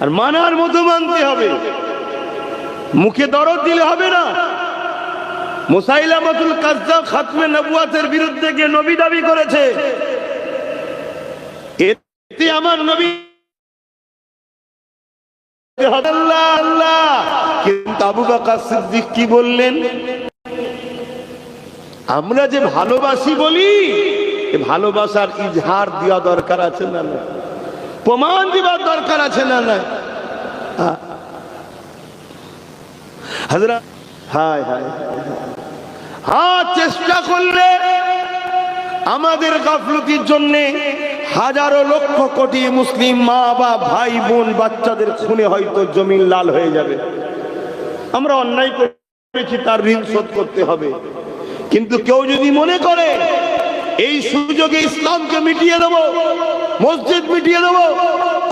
আর মানার মতো মানতে হবে, মুখে দরদ দিলে হবে না। মুসাইলামাতুল কাজ্জাব খাতমে নবুয়াতের বিরুদ্ধে গিয়ে নবী দাবি করেছে, এতে আমার নবী আল্লাহ আল্লাহ। কিন্তু আবু বকর সিদ্দিক কি বললেন? আমরা যে ভালোবাসি বলি, ভালোবাসার ইজহার দেওয়া দরকার আছে না না, প্রমাণ দেওয়ার দরকার আছে না না? হযরত হায় হায় হ্যাঁ, চেষ্টা করলে আমাদের গাফলতির জন্য হাজারো লক্ষ কোটি মুসলিম মা বা ভাই বোন বাচ্চাদের খুনে হয়তো জমিন লাল হয়ে যাবে। আমরা অন্যায় করেছি, তার ঋণ শোধ করতে হবে। কিন্তু কেউ যদি মনে করে এই সুযোগে ইসলামকে মিটিয়ে দেব, মসজিদ মিটিয়ে দেব,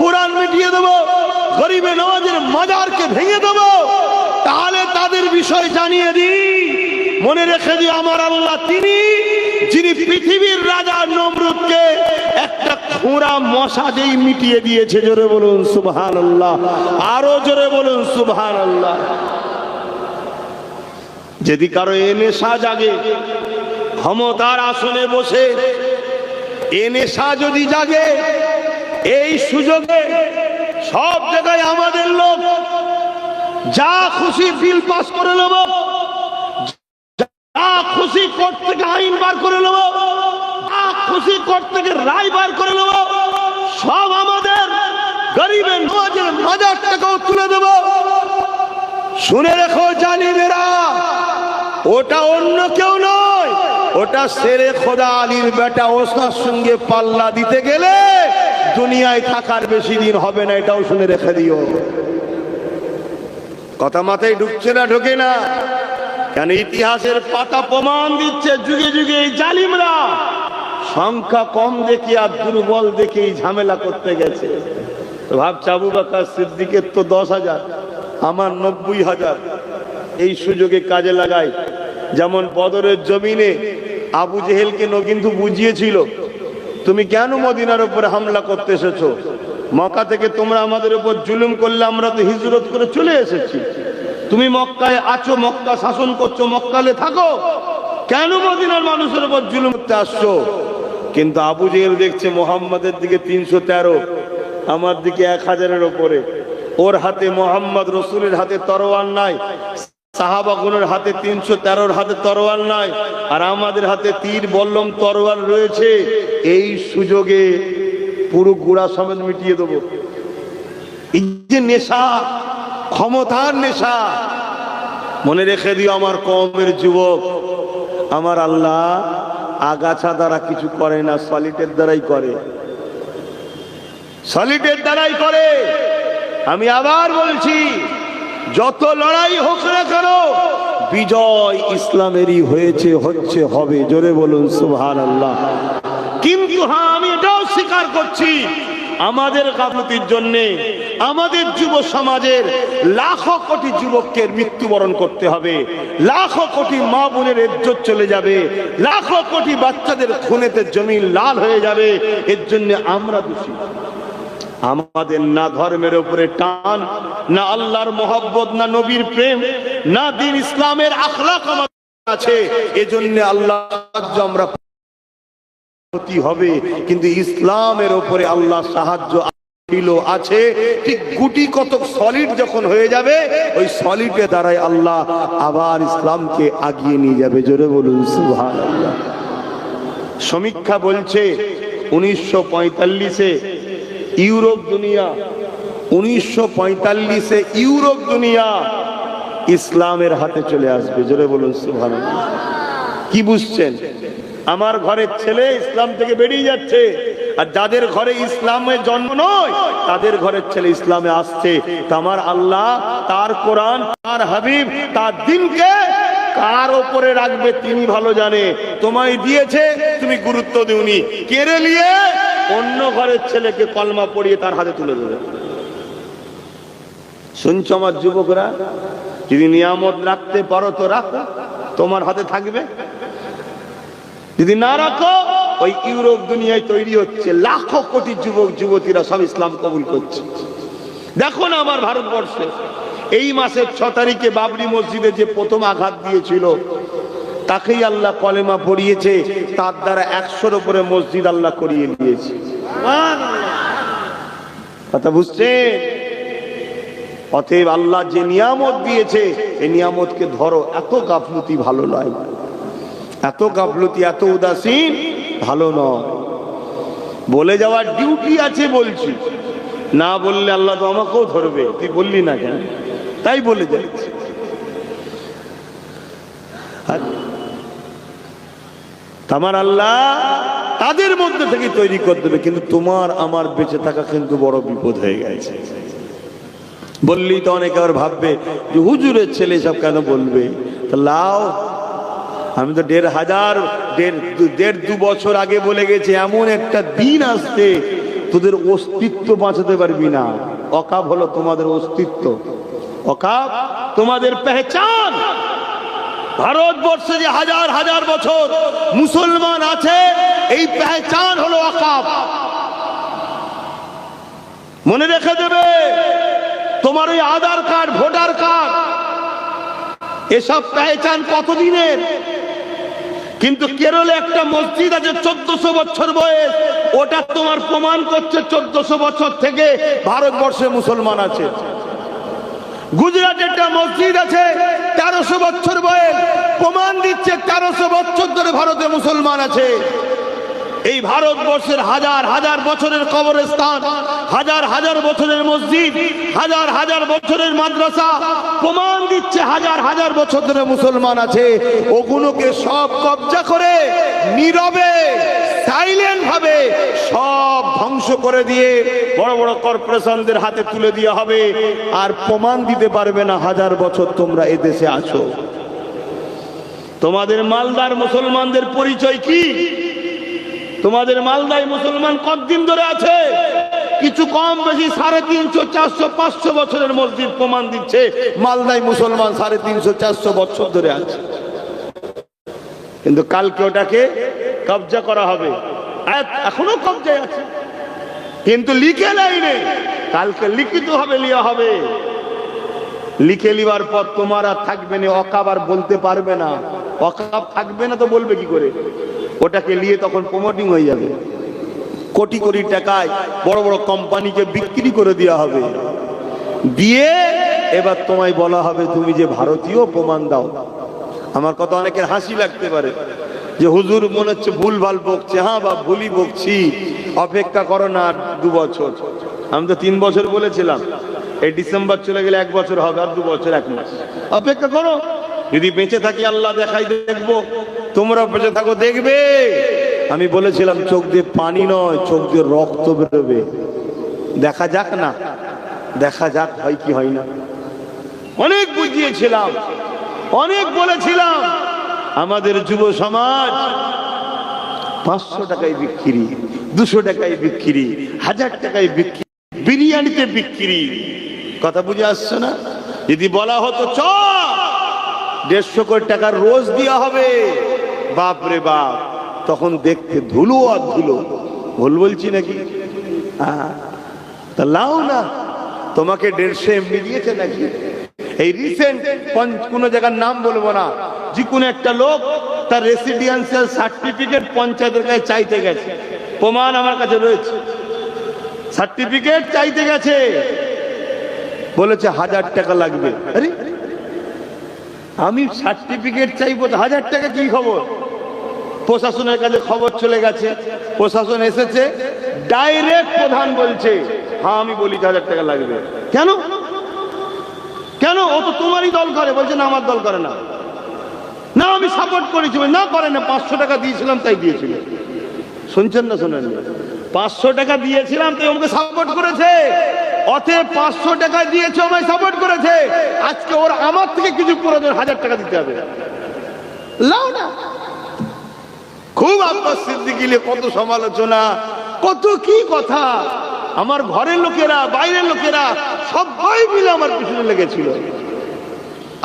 কোরআন মিটিয়ে দেব, গরিবে নওয়াজের মাজারকে ভেঙে দেব, তাহলে তাদের বিষয় জানিয়ে দিই, মনে রেখে দিই, আমার আল্লাহ তিনি যিনি পৃথিবীর রাজা নমরুদকে একটা খোঁড়া মশা যেই মিটিয়ে দিয়েছে। জোরে বলুন সুবহানাল্লাহ, আরো জোরে বলুন সুবহানাল্লাহ। যদি কারো এ নেশা জাগে, ক্ষমতার আসনে বসে এ নেশা যদি জাগে, এই সুযোগে সব জায়গায় আমাদের লোক যা খুশি বিল পাস করে নেব, যা খুশি কোর্ট থেকে আইন বার করে নেব, যা খুশি কোর্ট থেকে রায় বার করে নেব, সব আমাদের গরিবের নওয়াজের মাজারটাকেও তুলে দেব। শুনে রেখো জালিমেরা, ওটা অন্য কেউ নয়, ওটা শেরে খোদা আলীর বেটা। ওসনার সঙ্গে পাল্লা দিতে গেলে দুনিয়ায় থাকার বেশি দিন হবে না, এটাও শুনে রেখে দিও। কথা মাথায় ঢুকছে না? ঢোকে না কেন? ইতিহাসের পাতা প্রমাণ দিচ্ছে, যুগে যুগে এই জালিমরা সংখ্যা কম দেখে আর দুর্বল দেখে ঝামেলা করতে গেছে। ভাবছে আবু বকর সিদ্দিকের তো 10,000, আমার 90,000, এই সুযোগে কাজে লাগাই। যেমন বদরের জমিনে আবু জেহেলকে কিন্তু বুঝিয়েছিল, তুমি কেন মদিনার উপরে হামলা করতে এসেছো? মক্কা থেকে তোমরা আমাদের উপর জুলুম করলে আমরা তো হিজরত করে চলে এসেছি, তুমি মক্কায় আছো, মক্কা শাসন করছো, মক্কালে থাকো, কেন মদিনার মানুষের উপর জুলুম করতে আসছো? কিন্তু আবু জেহেল দেখছে মুহাম্মাদের দিকে 313, আমার দিকে 1000-এর উপরে, ওর হাতে মুহাম্মদ রসুলের হাতে তরোয়ার নাই, সাহাবাগণের হাতে 313-র হাতে তরোয়ার নাই, আর আমাদের হাতে তীর বল্লম তরোয়ার রয়েছে। এই সুযোগে পুরো গুড়া সমেত মিটিয়ে দেবো। এই যে নেশা, ক্ষমতার নেশা, মনে রেখে দিও আমার কওমের যুবক, আমার আল্লাহ আগাছা দ্বারা কিছু করে না, সলিটের দ্বারাই করে, সলিটের দ্বারাই করে। আমি আবার বলছি, যত লড়াই হোক না কেন, বিজয় ইসলামেরই হয়েছে, হচ্ছে, হবে। জোরে বলুন সুবহানাল্লাহ। কিন্তু হ্যাঁ, আমি এটাও স্বীকার করছি, আমাদের গাফলতির জন্য আমাদের যুব সমাজের লাখো কোটি যুবককে মৃত্যুবরণ করতে হবে, লাখো কোটি মা বোনের ইজ্জত চলে যাবে, লাখো কোটি বাচ্চাদের খুনেতে জমিন লাল হয়ে যাবে। এর জন্য আমরা দোষী। আমাদের না ধর্মের উপরে টান, না আল্লাহর মহব্বত, না নবীর প্রেম, না দ্বীন ইসলামের আখলাক আমাদের আছে। এজন্য আল্লাহ আমরা ক্ষতি হবে, কিন্তু ইসলামের উপরে আল্লাহ সাহায্য আছে। ঠিক গুটি কতক সলিড যখন হয়ে যাবে, ওই সলিডের দ্বারাই আল্লাহ আবার ইসলামকে আগিয়ে নিয়ে যাবে। জোরে বলুন সুবহানাল্লাহ। সমীক্ষা বলছে 1945-এ ইউরোপ দুনিয়া, 1945-এ ইউরোপ দুনিয়া ইসলামের হাতে চলে আসবে। জোরে বলুন সুবহানাল্লাহ। কি বুঝছেন? আমার ঘরের ছেলে ইসলাম থেকে বেরিয়ে যাচ্ছে, আর যাদের ঘরে ইসলামের জন্ম নয় তাদের ঘরের ছেলে ইসলামে আসছে। আমার আল্লাহ তার কোরআন, তার হাবিব, তার দ্বীনকে কার উপরে রাখবে তিনি ভালো জানে। তোমায় দিয়েছে, তুমি গুরুত্ব দিওনি, কেড়ে নিয়ে অন্য ঘরের ছেলেকে কলমা পড়িয়ে তার হাতে তুলে দেবে। শুনছো আমার যুবকরা, যদি নিয়ামত রাখতে পারো তো রাখো, তোমার হাতে থাকবে। যদি না রাখো, ওই ইউরোপ দুনিয়ায় তৈরি হচ্ছে লাখো কোটি যুবক যুবতীরা সব ইসলাম কবুল করছে। দেখো না আমার ভারতবর্ষে এই মাসের 6 তারিখে বাবরি মসজিদে যে প্রথম আঘাত দিয়েছিল, তাকেই আল্লাহ কলেমা পড়িয়েছে, তার দ্বারা 100-র উপরে মসজিদ আল্লাহ করিয়ে দিয়েছে। কথা বুঝছে? অতএব আল্লাহ যে নিয়ামত দিয়েছে, এই নিয়ামতকে ধরো। এত গাফলতি ভালো নয়, এত গাফলতি, এত উদাসীন ভালো নয়। বলে যাওয়ার ডিউটি আছে বলছি, না বললে আল্লাহ তো আমাকেও ধরবে। তুই বললি না কেন? তাই বলে যাচ্ছে। আমার আল্লাহ তাদের মধ্যে থেকে তৈরি করে দেবে, কিন্তু তোমার আমার বেঁচে থাকা কিন্তু বড় বিপদ হয়ে গেছে। বললি তো অনেকে আবার ভাববে যে হুজুরের ছেলে সব কেন বলবে। লাও, আমি তো 1,500-1.5-2 বছর আগে বলে গেছি, এমন একটা দিন আসছে তোদের অস্তিত্ব বাঁচাতে পারবি না। অকাব হলো তোমাদের অস্তিত্ব, অকাব তোমাদের পেহচান। ভারতবর্ষে যে হাজার হাজার বছর মুসলমান আছে, এই পেহচান হলো অকাব। মনে রেখে দেবে, তোমার ওই আধার কার্ড, ভোটার কার্ড, এসব পেহচান কতদিনের। কিন্তু কেরলে একটা মসজিদ আছে 1400 বছর বয়স, ওটা তোমার প্রমাণ করছে 1400 বছর থেকে ভারতবর্ষে মুসলমান আছে। গুজরাটে একটা মসজিদ আছে 1300 বছর বয়স, প্রমাণ দিচ্ছে 1300 বছর ধরে ভারতে মুসলমান আছে। এই ভারতবর্ষের হাজার হাজার বছরের কবরস্থান, হাজার হাজার বছরের মসজিদ, হাজার হাজার বছরের মাদ্রাসা প্রমাণ দিচ্ছে হাজার হাজার বছর ধরে মুসলমান আছে। ওগুলোকে সব কবজা করে নীরবে, সাইলেন্ট ভাবে সব ধ্বংস করে দিয়ে বড় বড় কর্পোরেশনদের হাতে তুলে দেওয়া হবে। আর প্রমাণ দিতে পারবে না হাজার বছর তোমরা এদেশে আছো। তোমাদের মালদার মুসলমানদের পরিচয় কি? তোমাদের মালদায় মুসলমান কতদিন ধরে আছে? কিছু কম বেশি 350, 400, 500 বছরের মসজিদ প্রমাণ দিচ্ছে মালদায় মুসলমান 350, 400 বছর ধরে আছে। কিন্তু কালকে ওটাকে কবজা করা হবে। এখনো কবজায় আছে, কিন্তু লিখে লাইনে কালকে লিখিত হবে, লিয়া হবে। লিখে লিবার পর তোমার আর থাকবে না অকাব, আর বলতে পারবে না। অকাব থাকবে না তো বলবে কি করে? ওটাকে নিয়ে তখন প্রমোটিং হয়ে যাবে, কোটি কোটি টাকায় বড় বড় কোম্পানিকে বিক্রি করে দেওয়া হবে। দিয়ে এবার তোমায় বলা হবে তুমি যে ভারতীয়, প্রমাণ দাও। আমার কথা অনেকের হাসি লাগতে পারে যে হুজুর মনে হচ্ছে ভুল ভাল বকছে। হ্যাঁ বা ভুলই বকছি, অপেক্ষা করো না 2 বছর। আমি তো 3 বছর বলেছিলাম, এই ডিসেম্বর চলে গেলে 1 বছর হবে, আর 2 বছর 1 মাস অপেক্ষা করো। যদি বেঁচে থাকি আল্লাহ দেখাই দেখবো, তোমরা বেঁচে থাকো দেখবে। আমি বলেছিলাম চোখ দিয়ে পানি নয়, চোখ দিয়ে রক্ত বেরোবে। দেখা যাক না, দেখা যাক হয় কি হয় না। অনেক বুঝিয়েছিলাম, অনেক বলেছিলাম। আমাদের যুব সমাজ 500 টাকায় বিক্রি, 200 টাকায় বিক্রি, 1000 টাকায় বিক্রি, বিরিয়ানিতে বিক্রি। কথা বুঝে আসছে না? যদি বলা হতো চ 150 কোটি টাকার রোজ দেওয়া হবে, বাপ রে বাপ, তখন দেখতে ধুলো আর ধুলো। ভুল বলছি নাকি? তা লাও না, তোমাকে 150 এমনি দিয়েছে নাকি? এই রিসেন্ট কোন জায়গার নাম বলবো না, যে কোনো একটা লোক তার রেসিডেন্সিয়াল সার্টিফিকেট পঞ্চায়েতের কাছে চাইতে গেছে, প্রমাণ আমার কাছে রয়েছে। সার্টিফিকেট চাইতে গেছে, বলেছে 1000 টাকা লাগবে। আরে আমি সার্টিফিকেট চাইবো, 1000 টাকা কি খবর? প্রশাসনের কাছে খবর চলে গেছে, প্রশাসন এসেছে, ডাইরেক্ট প্রধান বলছে হ্যাঁ আমি বলি 1000 টাকা লাগবে। কেন কেন? ও তো তোমারই দল করে। বলছে না আমার দল করে না। না আমি সাপোর্ট করেছি। না করে না, 500 টাকা দিয়েছিলাম তাই দিয়েছিল। শুনছেন না শোনেন? 500 টাকা দিয়েছিলাম তাই আমাকে সাপোর্ট করেছে। অতএব 500 টাকা দিয়েছে, আমায় সাপোর্ট করেছে। আজকে ওর আমার থেকে কিছু প্রয়োজন, 1000 টাকা দিতে হবে। লাও না। খুব আব্বাস সিদ্দিকী কত সমালোচনা, কত কি কথা। আমার ঘরের লোকেরা, বাইরের লোকেরা সবাই মিলে আমার পিছনে লেগেছিল।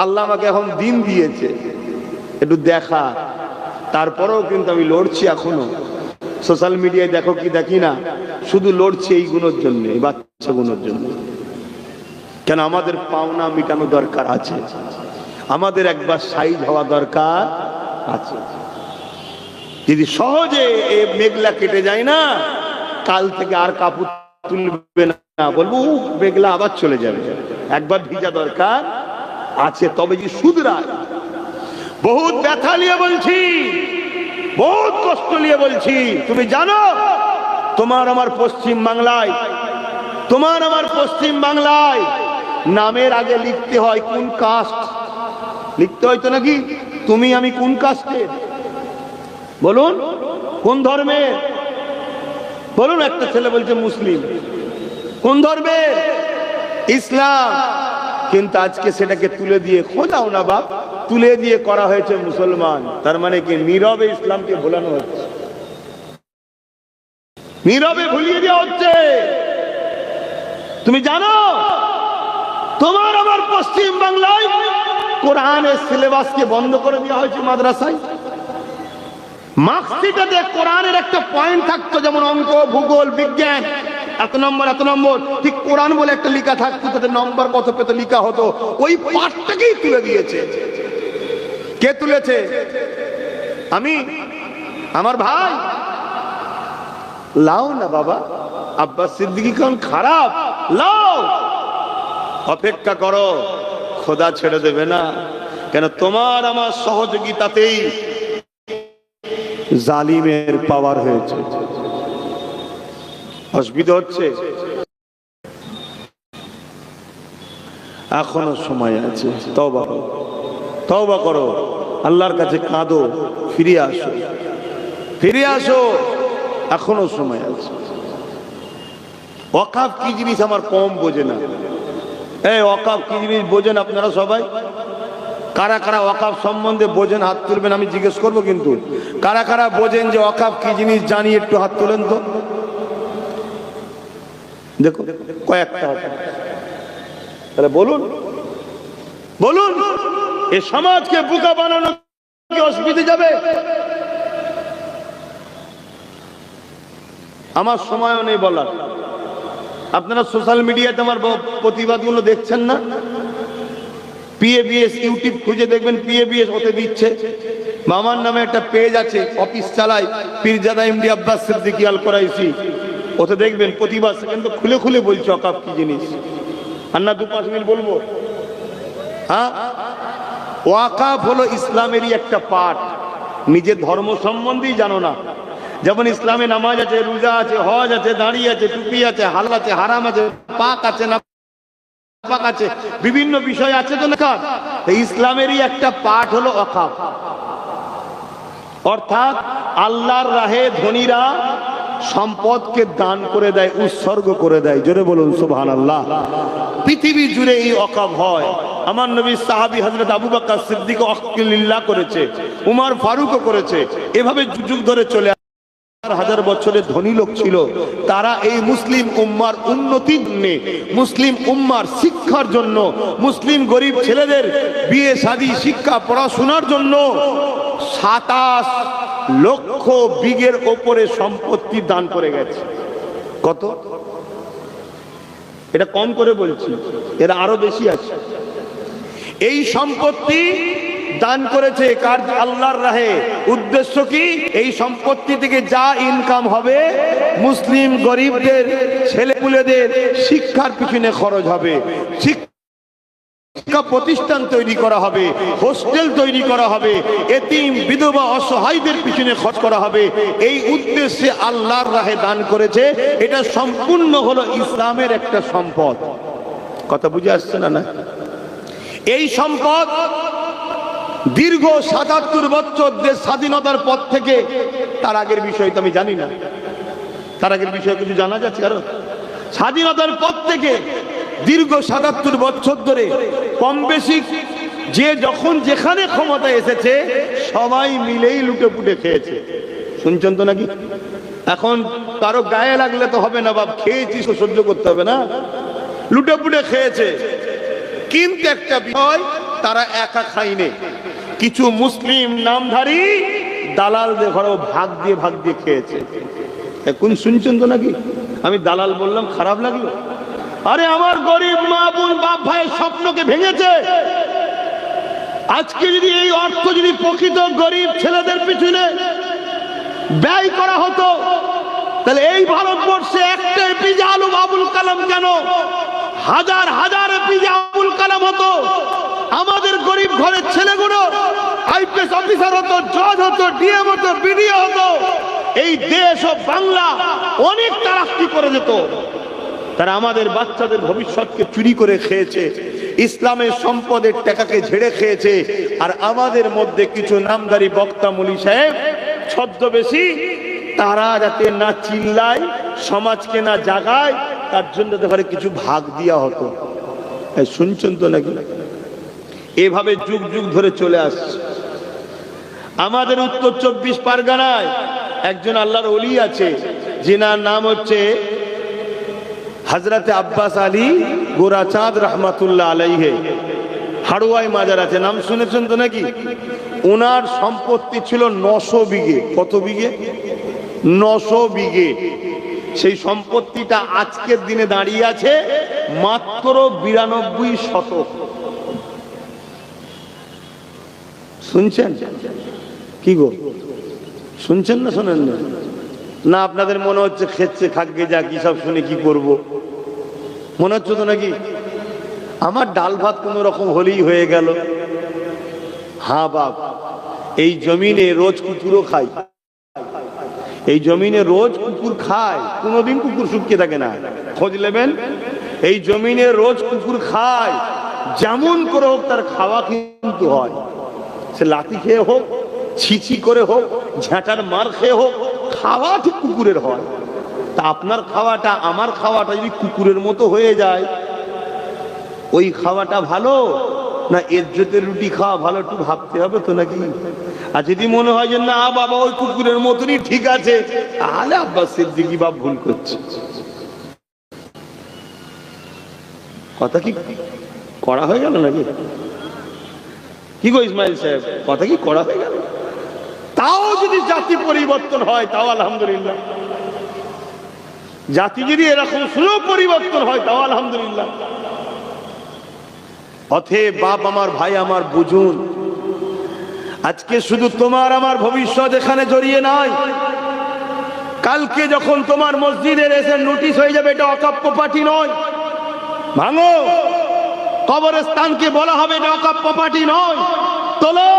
আল্লাহ আমাকে এখন দিন দিয়েছে একটু দেখা, তারপরেও কিন্তু আমি লড়ছি এখনো। সোশ্যাল মিডিয়ায় দেখো কি দেখি না, শুধু লড়ছি এই গুণের জন্য, এই বাচ্চা গুণের জন্য। কেন আমাদের পাওনা মিটানো দরকার আছে, আমাদের একবার সাইজ হওয়া দরকার আছে। যদি সহজে এই মেঘলা কেটে যায় না, কাল থেকে আর কাপড় তুলবে না, বলবো মেঘলা আবার চলে যাবে। একবার ভিজা দরকার আছে, তবে যে শুধরায়। বহুত ব্যথা নিয়ে বলছি, বহুত কষ্ট নিয়ে বলছি। তুমি জানো তোমার আমার পশ্চিম বাংলায় নামের আগে লিখতে হয় কোন কাস্ট, লিখতে হয় তো নাকি? তুমি আমি কোন কাস্টের বলুন, কোন ধর্মের বলুন? একটা ছেলে বলছে মুসলিম, কোন ধর্মের? ইসলাম। কিন্তু আজকে সেটাকে তুলে দিয়ে, খোঁজাও না বাপ, তুলে দিয়ে করা হয়েছে মুসলমান। তার মানে কি নীরবে ইসলামকে ভোলানো হচ্ছে, নীরবে ভুলিয়ে দেওয়া হচ্ছে। তুমি জানো তোমার আমার পশ্চিম বাংলায় কোরআনের সিলেবাসকে বন্ধ করে দেওয়া হয়েছে মাদ্রাসায়। মার্কশিটে কোরআনের একটা পয়েন্ট থাকতো, যেমন অঙ্ক, ভূগোল, বিজ্ঞান, এত নম্বর এত নম্বর, ঠিক কোরআন বলে একটা লেখা থাকতো, তাতে নম্বর কত পেত লেখা হতো। ওই পাঠটাকেই তুলে দিয়েছে। কে তুলেছে? আমি, আমার ভাই। লাও না বাবা, আব্বাস সিদ্দিকী কোন খারাপ, লাও, অপেক্ষা করো, খোদা ছেড়ে দেবে না। কেন তোমার আমার সহযোগিতাতেই জালিমের পাওয়ার হয়েছে। অসুবিধা হচ্ছে, এখনো সময় আছে। তওবা করো, আল্লাহর কাছে কাঁদো, ফিরে আসো, ফিরে আসো, এখনো সময় আছে। ওয়াকাফ কি জিনিস আমার কম বোঝে না। এই ওয়াকাফ কি জিনিস বোঝেন আপনারা সবাই? কারা কারা ওয়াকাফ সম্বন্ধে বোঝেন হাত তুলবেন, আমি জিজ্ঞেস করবো। কিন্তু কারা কারা বোঝেন যে ওয়াকাফ কি জিনিস জানি, একটু হাত তোলেন তো। দেখো কয়েকটা হাত, তাহলে বলুন, বলুন, এই সমাজকে বোকা বানানো কি অসুবিধা যাবে? আমার সময়ও নেই বলার। আপনারা সোশ্যাল মিডিয়াতে আমার প্রতিবাদগুলো দেখছেন না? PABS ইউটিউব খুঁজে দেখবেন, PABS ওতে দিচ্ছে। মামার নামে একটা পেজ আছে, অফিস চালায়, পীরজাদা এমডি আব্বাস সিদ্দিকী আল কোরাইশি, ওতে দেখবেন প্রতিবাদ কিন্তু খুলে খুলে বলছে ওয়াকাফ কি জিনিস। আর না 2-5 মিনিট বলবো। হ্যাঁ, ওয়াকাফ হলো ইসলামেরই একটা পার্ট। নিজের ধর্ম সম্বন্ধেই জানো না। যেমন ইসলামে নামাজ আছে, রোজা আছে, হজ আছে, দাড়ি আছে, টুপি আছে, হালাল আছে, হারাম আছে, পাক আছে না পাক আছে, বিভিন্ন বিষয় আছে তো না। ইসলামেরই একটা পার্ট হলো ওয়াকাফ। অর্থাৎ আল্লাহর রাহে ধনীরা সম্পদকে দান করে দেয়, উৎসর্গ করে দেয়। জোরে বলুন সুবহানাল্লাহ। পৃথিবী জুড়ে এই ওয়াকাফ হয়। আমার নবী সাহাবী হযরত আবু বকর সিদ্দিক ওয়াক্কিলিল্লাহ করেছে, উমর ফারুকও করেছে। এভাবে যুগ ধরে চলে হাজার বছরের ধনী লোক ছিল। তারা এই মুসলিম উম্মার উন্নতির জন্য, মুসলিম উম্মার শিক্ষার জন্য, মুসলিম গরিব ছেলেদের বিয়ে শাদী, শিক্ষা, পড়াশোনার জন্য 27 লক্ষ বিঘের ওপরে সম্পত্তি দান করে গেছে। কত? এটা কম করে বলছি, এরা আরো বেশি আছে। এই সম্পত্তি দান করেছে কার? আল্লাহর রাহে। উদ্দেশ্য কি? এই সম্পত্তি থেকে যা ইনকাম হবে মুসলিম গরিবদের ছেলেপুলেদের শিক্ষার পিছনে খরচ হবে, শিক্ষা প্রতিষ্ঠান তৈরি করা হবে, হোস্টেল তৈরি করা হবে, এতিম বিধবা অসহায়দের পিছনে খরচ করা হবে। এই উদ্দেশ্যে আল্লাহর রাহে দান করেছে। এটা সম্পূর্ণ হলো ইসলামের একটা সম্পদ। কথা বুঝে আসছে না? না, এই সম্পদ দীর্ঘ ৭৭ বছর দেশ স্বাধীনতার পর থেকে, তার আগের বিষয় তো আমি জানি না, তার আগের বিষয়ে কিছু জানা যাচ্ছে? কারণ স্বাধীনতার পর থেকে দীর্ঘ ৭৭ বছর ধরে কম বেশি যে যখন যেখানে ক্ষমতা এসেছে সবাই মিলেই লুটে পুটে খেয়েছে। শুনছেন তো নাকি? এখন কারো গায়ে লাগলে তো হবে না বাপ, খেয়েছিস তো সহ্য করতে হবে না। লুটেপুটে খেয়েছে। কিন্তু একটা বিষয়, তারা একা খায়নি, কিছু মুসলিম নামধারী দালালদের ঘরেও ভাগ দিয়ে খেয়েছে। এখন শুনছেন তো নাকি? আমি দালাল বললাম, খারাপ লাগলো? আরে আমার গরিব মা বোন বাপ ভাইয়ের স্বপ্নকে ভেঙেছে। আজকে যদি এই অর্থ যদি প্রকৃত গরিব ছেলেদের পিছনে ব্যয় করা হতো, তাহলে এই ভারতবর্ষে একটা এপিজে আবুল কালাম কেন, হাজার হাজার এপিজে আবুল কালাম হতো। আমাদের গরিব ঘরের ছেলেগুলো আইপিএস অফিসার হতো, জজ হতো, ডিএম হতো, বিডিও হতো। এই দেশ ও বাংলা অনেক তারাক্কি করে যেত। তারা আমাদের বাচ্চাদের ভবিষ্যৎকে চুরি করে খেয়েছে, ইসলামের সম্পদের টাকাকে ঝেড়ে খেয়েছে। আর আমাদের মধ্যে কিছু নামদারি বক্তা মুলি সাহেব ছদ্মবেশী, তারা যাতে না চিল্লায়, সমাজকে না জাগায়, তার জন্য তাদের কিছু ভাগ দেওয়া হতো। শুনছেন তো নাকি? এভাবে যুগ যুগ ধরে চলে আসছে। আমাদের উত্তর 24 পরগনায় একজন আল্লাহর ওলি আছে, যিনার নাম হচ্ছে হযরতে আব্বাস আলী গোরাচাঁদ রহমাতুল্লাহ আলাইহি। হাড়ুয়াই মাজার আছে, নাম শুনেছেন তো নাকি? ওনার সম্পত্তি ছিল 900 বিঘে। কত বিঘে? 900 বিঘে। সেই সম্পত্তিটা আজকের দিনে দাঁড়িয়ে আছে মাত্র 92 শতক। শুনছেন কি গো? শুনছেন না শোনেন না? না আপনাদের মনে হচ্ছে খেচ্ছে খাগে যা কি সব শুনে কি করব, মনে হচ্ছে তো নাকি? আমার ডাল ভাত কোন রকম হলেই হয়ে গেল। হ্যাঁ বাপ, এই জমিনে রোজ কুকুরও খায়, এই জমিনে রোজ কুকুর খায়, কোনোদিন কুকুর শুকিয়ে থাকে না, খোঁজ নেবেন। এই জমিনে রোজ কুকুর খায়, যেমন করে হোক তার খাওয়া কিন্তু হয়। সে লাঠি খেয়ে হোক, ছিছি করে হোক, ঝাঁটার মার খেয়ে হোক, খাওয়া ঠিক কুকুরের হয়। তা আপনার খাওয়াটা আমার খাওয়াটা যদি কুকুরের মতো হয়ে যায়, ওই খাওয়াটা ভালো না ইজ্জতের রুটি খাওয়া ভালো, একটু ভাবতে হবে তো নাকি? আর যদি মনে হয় যে না বাবা ওই কুকুরের মতনই ঠিক আছে, তাহলে আব্বাস সিদ্দিকী বাপ ভুল করছে। কথা কি করা হয়ে গেল নাকি? কি গো ইসমাইল সাহেব, কথা কি করা হয়ে গেল? তাও যদি জাতি পরিবর্তন হয় তাও আলহামদুলিল্লাহ। জাতি যদি এরকম সুযোগ পরিবর্তন হয় তাও আলহামদুলিল্লাহ। অতএব বাপ আমার, ভাই আমার, বুঝুন, আজকে শুধু তোমার আমার ভবিষ্যৎ এখানে জড়িয়ে নাই। কালকে যখন তোমার মসজিদের এসে নোটিশ হয়ে যাবে এটা ওয়াকফ প্রপার্টি নয়, ভাঙো। কবরস্থানকে বলা হবে এটা ওয়াকফ প্রপার্টি নয়, তোলো।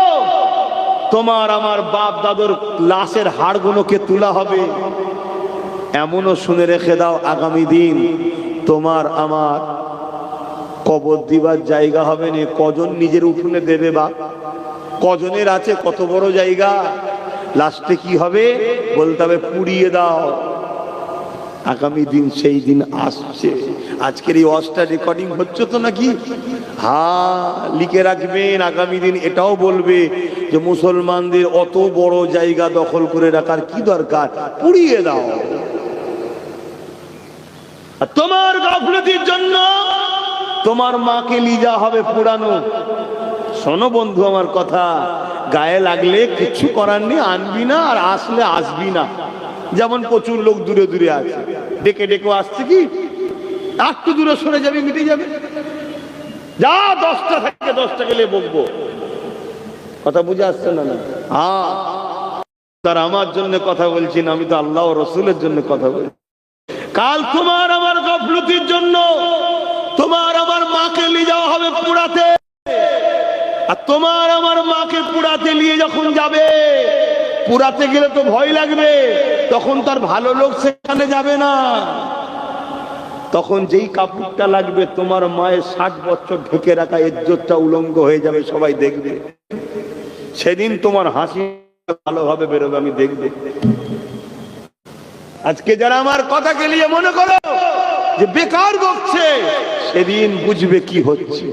তোমার আমার বাপ দাদুর লাশের হাড়গুলোকে তোলা হবে। এমনও শুনে রেখে দাও, আগামী দিন তোমার আমার কবর দিবার জায়গা হবে না। কজন নিজের উঠোনে দেবে বা কজনের আছে কত বড় জায়গা? লাস্টে কি হবে? বলতে হবে পুড়িয়ে দাও। আগামী দিন সেই দিন আসছে। আজকের এই ওয়াজটা রেকর্ডিং হচ্ছে তো নাকি? হ্যাঁ, লিখে রাখবেন। আগামী দিন এটাও বলবে যে মুসলমানদের অত বড় জায়গা দখল করে রাখার কি দরকার, পুড়িয়ে দাও। আর তোমার গাফলতির জন্য তোমার মাকে নিয়ে যাওয়া হবে পুরানো। শোনো বন্ধু আমার কথা, গায়ে লাগলে কিছু করার নেই, আনবি না, আর আসলে আসবি না। যেমন প্রচুর লোক দূরে দূরে আছে, ডেকে ডেকে আসছে কি একটু দূরে সরে যাবে, মিটে যাবে। যা 10টা থেকে 10টা গেলে বকবো। কথা বুঝে আসছে না? না, হ্যাঁ, তার আমার জন্য কথা বলছি না, আমি তো আল্লাহ ও রসুলের জন্য কথা বলছি। কাল তোমার আমার গাফলতির জন্য তোমার আমার মাকে নিয়ে যাওয়া হবে পুরাতে। আর তোমার আমার মাকে পুরাতে নিয়ে যখন যাবে, পুরাতে গেলে তো ভয় লাগবে, তখন তার ভালো লোক সেখানে যাবে না। তখন যেই কাপড়টা লাগবে তোমার মায়ের 60 বছর ঢেকে রাখা ইজ্জতটা উলঙ্গ হয়ে যাবে, সবাই দেখবে। সেদিন তোমার হাসি ভালোভাবে বেরোবে, আমি দেখবে। আজকে যারা আমার কথাকে নিয়ে মনে করো যে বেকার বকছে, সেদিন বুঝবে কি হচ্ছে।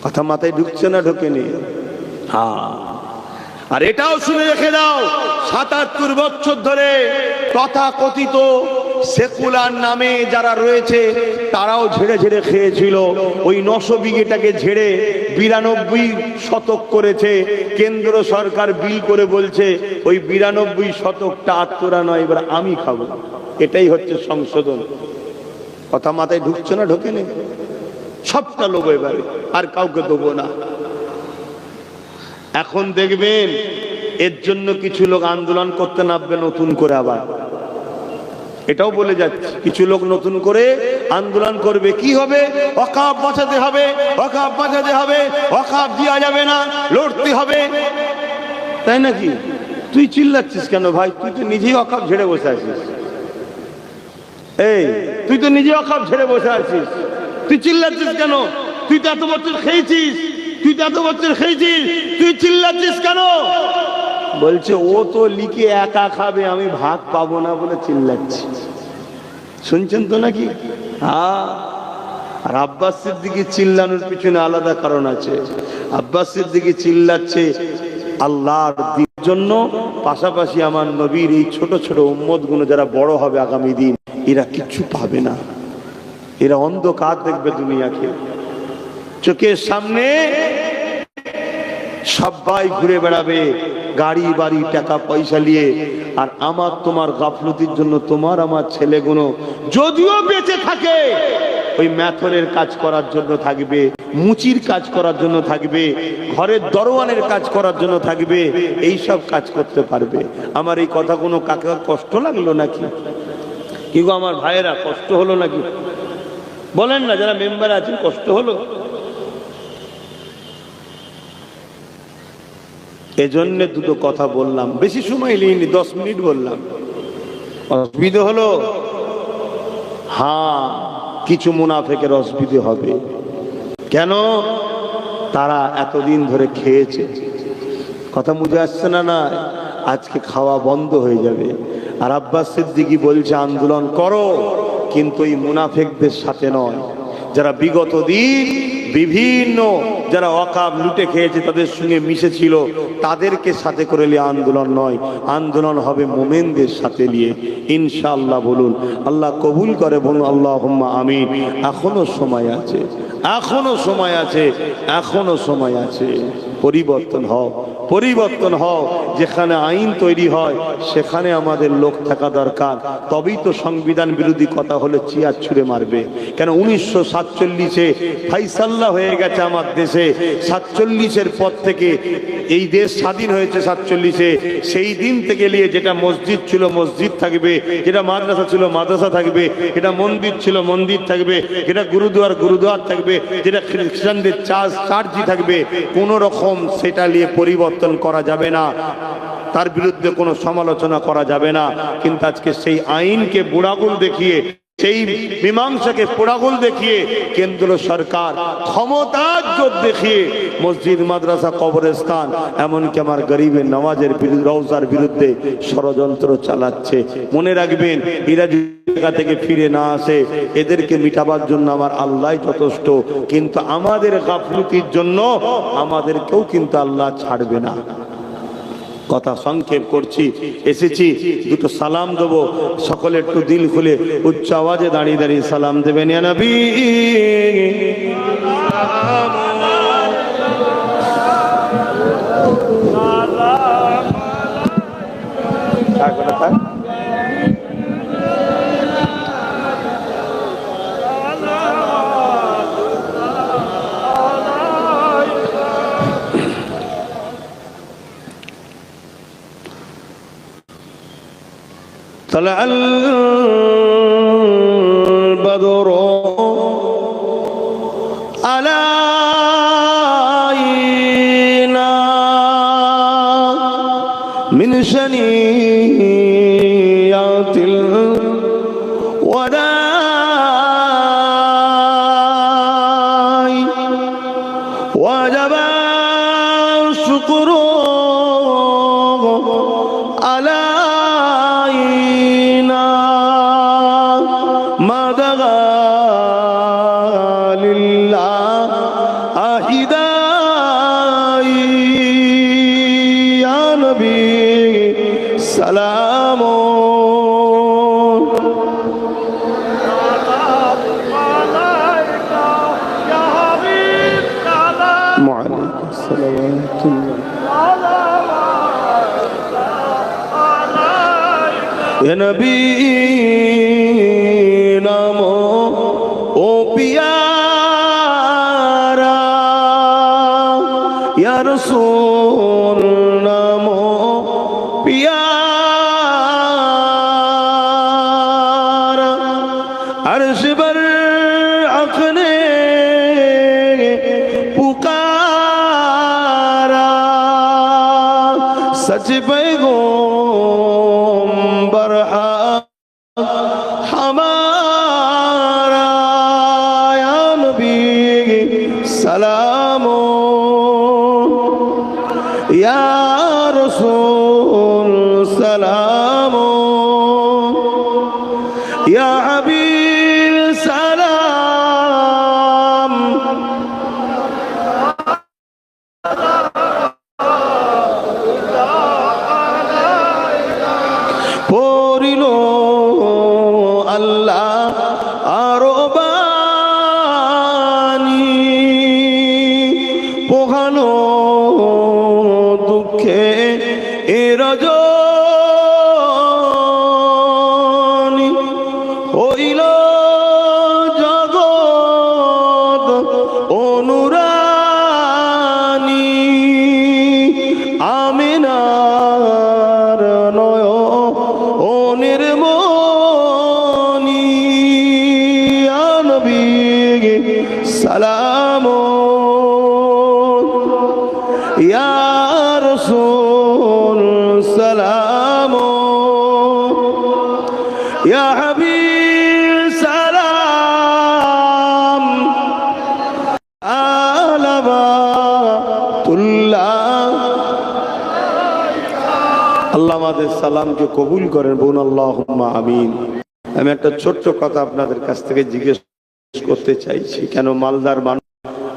কথা মাথায় ঢুকছে না? ঢোকেনি? হ্যাঁ। আর এটাও শুনে রেখে দাও, 77 বছর ধরে তথাকথিত সেকুলার নামে যারা রয়েছে তারাও ঝেড়ে ঝেড়ে খেয়েছিল। ওই 900 বিঘেটাকে ঝেড়ে 92 শতক করেছে। কেন্দ্র সরকার বিল করে বলছে ওই 92 শতকটা আত্মরা নয়, এবার আমি খাবো। এটাই হচ্ছে সংশোধন। কথা মাথায় ঢুকছে না? ঢোকে নেই? সবটা লোক এবারে, আর কাউকে দেবো না। এখন দেখবেন এর জন্য কিছু লোক আন্দোলন করতে নামবে নতুন করে। আবার এটাও বলে যাচ্ছে, কিছু লোক নতুন করে আন্দোলন করবে। কি হবে? ওয়াকফ বাঁচাতে হবে, ওয়াকফ বাঁচাতে হবে, ওয়াকফ দেওয়া যাবে না, লড়তে হবে। তাই নাকি? তুই চিল্লাচ্ছিস কেন ভাই? তুই তো নিজেই ওয়াকফ ঝেড়ে বসে আছিস। এই তুই তো নিজে ওয়াকফ ঝেড়ে বসে আছিস, তুই চিল্লাচ্ছিস কেন? তুই তো এত বছর খেয়েছিস, তুই তো এত বছর খেয়েছিস, তুই চিল্লাচ্ছিস কেন? বলছে ও তো লিখে একা খাবে, আমি ভাগ পাবো না বলে চিল্লাচ্ছি। শুনছেন তো নাকি? হ্যাঁ। আর আব্বাস সিদ্দিকী চিল্লানোর পিছনে আলাদা কারণ আছে। আব্বাস সিদ্দিকী চিল্লাচ্ছে আল্লাহর দ্বীনের জন্য, পাশাপাশি আমার নবীর এই ছোট ছোট উম্মত গুলো যারা বড় হবে আগামী দিন, এরা কিচ্ছু পাবে না। এরা অন্ধকার দেখবে দুনিয়াকে। চোখের সামনে সবাই ঘুরে বেড়াবে গাড়ি বাড়ি টাকা পয়সা নিয়ে, আর আমার তোমার গাফলতির জন্য তোমার আমার ছেলেগুলো যদিও বেঁচে থাকে ওই ম্যাথরের কাজ করার জন্য থাকবে, মুচির কাজ করার জন্য থাকবে, ঘরের দরওয়ানের কাজ করার জন্য থাকবে, এই সব কাজ করতে পারবে। আমার এই কথা কোনো কাকে কষ্ট লাগলো নাকি? কি গো আমার ভাইয়েরা, কষ্ট হলো নাকি? বলেন না, যারা মেম্বার আছেন কষ্ট হলো? এজন্য দুটো কথা বললাম, বেশি সময় নিইনি, 10 মিনিট বললাম। অসুবিধে হলো? হ্যাঁ, কিছু মুনাফেকের অসুবিধে হবে। কেন? তারা এতদিন ধরে খেয়েছে। কথা বুঝে আসছে না? না, আজকে খাওয়া বন্ধ হয়ে যাবে। আর আব্বাস সিদ্দিকী বলছে আন্দোলন করো, কিন্তু এই মুনাফেকদের সাথে নয়, যারা বিগত দিন বিভিন্ন যারা ওয়াকফ লুটে খেয়েছে তাদের সঙ্গে মিশেছিল, তাদেরকে সাথে করে নিয়ে আন্দোলন নয়, আন্দোলন হবে মোমেনদের সাথে নিয়ে। ইনশাআল্লাহ বলুন, আল্লাহ কবুল করে বলুন আল্লাহুম্মা আমিন। এখনো সময় আছে, এখনো সময় আছে, এখনো সময় আছে। পরিবর্তন হও, পরিবর্তন হও। যেখানে আইন তৈরি হয় সেখানে আমাদের লোক থাকা দরকার, তবেই তো সংবিধান বিরোধী কথা হলে চিয়ার ছুঁড়ে মারবে। কেন 1947-এ ফাইসাল্লা হয়ে গেছে আমার দেশে। 47-এর পর থেকে এই দেশ স্বাধীন হয়েছে 47-এ। সেই দিন থেকে নিয়ে যেটা মসজিদ ছিল মসজিদ থাকবে, যেটা মাদ্রাসা ছিল মাদ্রাসা থাকবে, যেটা মন্দির ছিল মন্দির থাকবে, যেটা গুরুদুয়ার গুরুদুয়ার থাকবে, যেটা খ্রিস্টানদের চার্চই থাকবে। কোন রকম সেটা নিয়ে পরিবর্তন করা যাবে না, তার বিরুদ্ধে কোনো সমালোচনা করা যাবে না। কিন্তু আজকে সেই আইনকে বুড়াগুল দেখিয়ে, সেই মীমাংসাকে পোড়াগুল দেখিয়ে কেন্দ্র সরকার ক্ষমতার জোর দেখিয়ে মসজিদ মাদ্রাসা কবরস্থান এমনকি আমার গরিবের নওয়াজের রওজার বিরুদ্ধে ষড়যন্ত্র চালাচ্ছে। মনে রাখবেন, এরা জায়গা থেকে ফিরে না আসে, এদেরকে মিটাবার জন্য আমার আল্লাহ যথেষ্ট, কিন্তু আমাদের গাফলতির জন্য আমাদেরকেও কিন্তু আল্লাহ ছাড়বে না। কথা সংক্ষেপ করছি, এসেছি দুটো সালাম দেবো, সকলে একটু দিল খুলে উচ্চ আওয়াজে দাঁড়িয়ে দাঁড়িয়ে সালাম দেবেন। ইয়া নবী طلع البدر علينا من شنيعة الوداع وجب الشكر على সালাম या नबी नामो ओ प्यारा, या रसूल नामो प्यारा। अर्श पर अपने पुकारा, सच पैगंबर हमारा, या नबी सलामो, या रसूल सलामो, या हबीब सलाम। পড়িলো আল্লাহ আরো বাণী, পোহানো দুঃখে এ রজনী, হইল জগৎ অনুরানী, আমিনার নয়নের মনি, ইয়া নবী সালামো, ইয়া রাসূল সালামো, ইয়া হাবিব সালাম। আলাবাতুল্লাহ। আল্লাহ আমাদের সালামকে কবুল করেন, বলুন আল্লাহুম্মা আমিন। আমি একটা ছোট্ট কথা আপনাদের কাছ থেকে জিজ্ঞেস করতে চাইছি। কেন মালদার মানুষ,